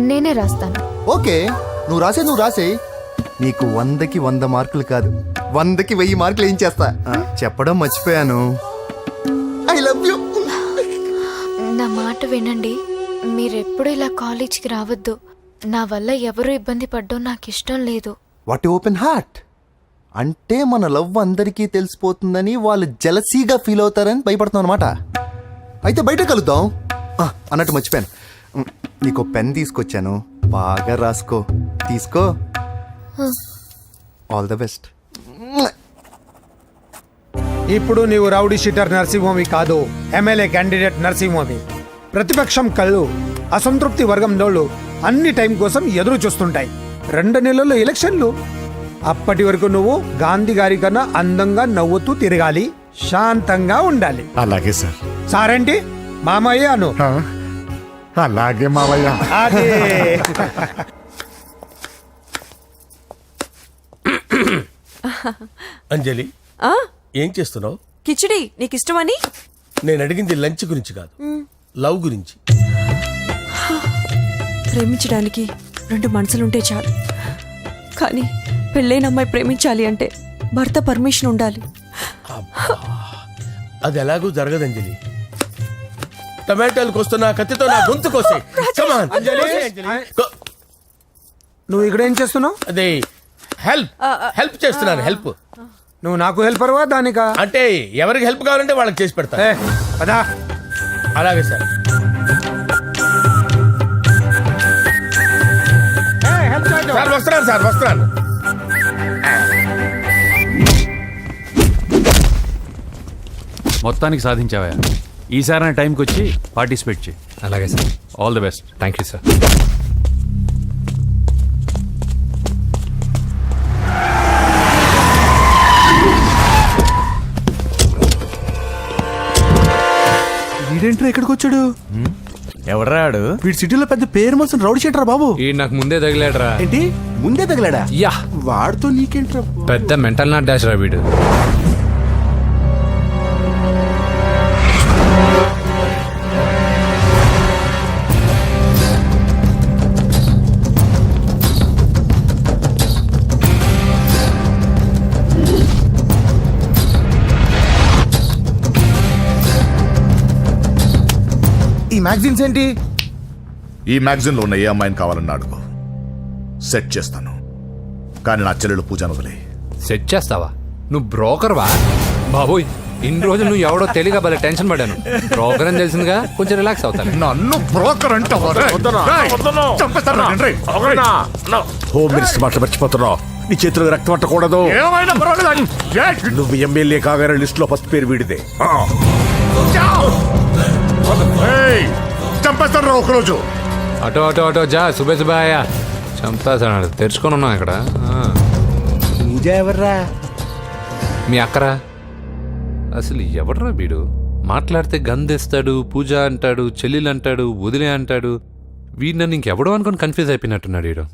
నేనే రాస్తాను. ఓకే, నువ్వు రాసే. నీకు 100కి 100 మార్కులు కాదు, 100కి 1000 మార్కులు ఏం చేస్తా. చెప్పడం మర్చిపోయాను, ఐ లవ్ యూ. నా మాట వినండి, మీరెప్పుడు ఇలా కాలేజ్కి రావద్దు. నా వల్ల ఎవరు ఇబ్బంది పడ్డం నాకు ఇష్టం లేదు. What open heart. అంటే మన లవ్ అందరికీ తెలిసిపోతుందని వాళ్ళు జలసీగా ఫీల్ అవుతారని భయపడుతున్నాం అనమాట. అయితే బయట కలుద్దాం. అన్నట్టు మర్చిపోయాను, నీకు పెన్ తీసుకొచ్చాను, బాగా రాసుకో. తీసుకో. All the best. ఇప్పుడు నీవు రౌడీ షీటర్ నరసింహమి కాదు, ఎమ్మెల్యే క్యాండిడేట్ నరసింహమి. ప్రతిపక్షం కళ్ళు, అసంతృప్తి వర్గం డోళ్ళు అన్ని టైం కోసం ఎదురు చూస్తుంటాయి. 2 నెలల్లో ఎలక్షన్లు. అప్పటి వరకు నువ్వు గాంధీ గారి కన్నా అందంగా నవ్వుతూ తిరగాలి, శాంతంగా ఉండాలి. అలాగే సార్. సారేంటి మామయ్య అను. అలాగే మావయ్య. అదే. అంజలి, ఏం చేస్తున్నావు? కిచిడి నీకు ఇష్టమని. నేను అడిగింది లంచ్ గురించి కాదు, లవ్ గురించి. ప్రేమించడానికి 2 మనసులుంటే చాలు, కానీ పెళ్ళైన అమ్మాయి ప్రేమించాలి అంటే భర్త పర్మిషన్ ఉండాలి. అది ఎలాగూ జరగదు అంజలి. టమాటాలు కోస్తున్నా కత్తితో నా గొంతు కోసే. నువ్వు ఇక్కడ ఏం చేస్తున్నావు? అదే హెల్ప్ చేస్తున్నాను. హెల్ప్. నువ్వు నాకు హెల్పర్వా దానికా? అంటే ఎవరికి హెల్ప్ కావాలంటే వాళ్ళకి చేసి పెడతా. పదా. అలాగే సార్. సార్ వస్తున్నాను, సార్ వస్తున్నాను. మొత్తానికి సాధించావా? ఈసారి నా టైంకి వచ్చి పార్టిసిపేట్ చేయి. అలాగే sir. All the best. Thank you sir. వీడేంట్రా ఎక్కడికి వచ్చాడు? ఎవడరాడు? వీడి సిటీలో పెద్ద పేరు మోసిన రౌడీ షీటర్ బాబు. ఈ నాకు ముందే తగిలాడరా. ఏంటి ముందే తగిలాడా? యా, వాడితో నీకేంట్రా? పెద్ద మెంటల్ నాట్ డాష్ రా వీడు. ఈ మ్యాగజైన్స్ ఏంటి? ఈ మ్యాగజైన్లో ఉన్న ఏ అమ్మాయిని కావాలన్నా అడుగు, సెట్ చేస్తాను. కానీ నా చెల్లెలు పూజను వదిలే. సెట్ చేస్తావా? నువ్వు బ్రోకర్వా? బాబోయ్, ఇన్ని రోజులు నువ్వు ఎవడో తెలియక భలే టెన్షన్ పడాను. ప్రోగ్రామ్ తెలిసిందిగా కొంచెం రిలాక్స్ అవుతాను. నన్ను బ్రోకర్ అంటావా? హోమ్ మినిస్టర్ మాట మర్చిపోతున్నావు. నీ చేతిలో రక్తం పట్టకూడదు. ఏమైనా పర్వాలేదు. నువ్వు ఎమ్మెల్యే కాగానే లిస్ట్ లో ఫస్ట్ పేరు వీడిదే. చంపేస్తాను ఒకరోజు. అటో అటో అటో జా సుబే సుబాయ చంపేసాడు. తెరుచుకొని ఉన్నాం ఇక్కడ. పూజ ఎవర్రా? మీ అక్కరా? అసలు ఎవడరా వీడు? మాట్లాడితే గంధేస్తాడు, పూజ అంటాడు, చెల్లెలు అంటాడు, వదిలే అంటాడు. వీడు నన్ను ఇంకెవడో అనుకొని కన్ఫ్యూజ్ అయిపోయినట్టున్నాడు వీడు.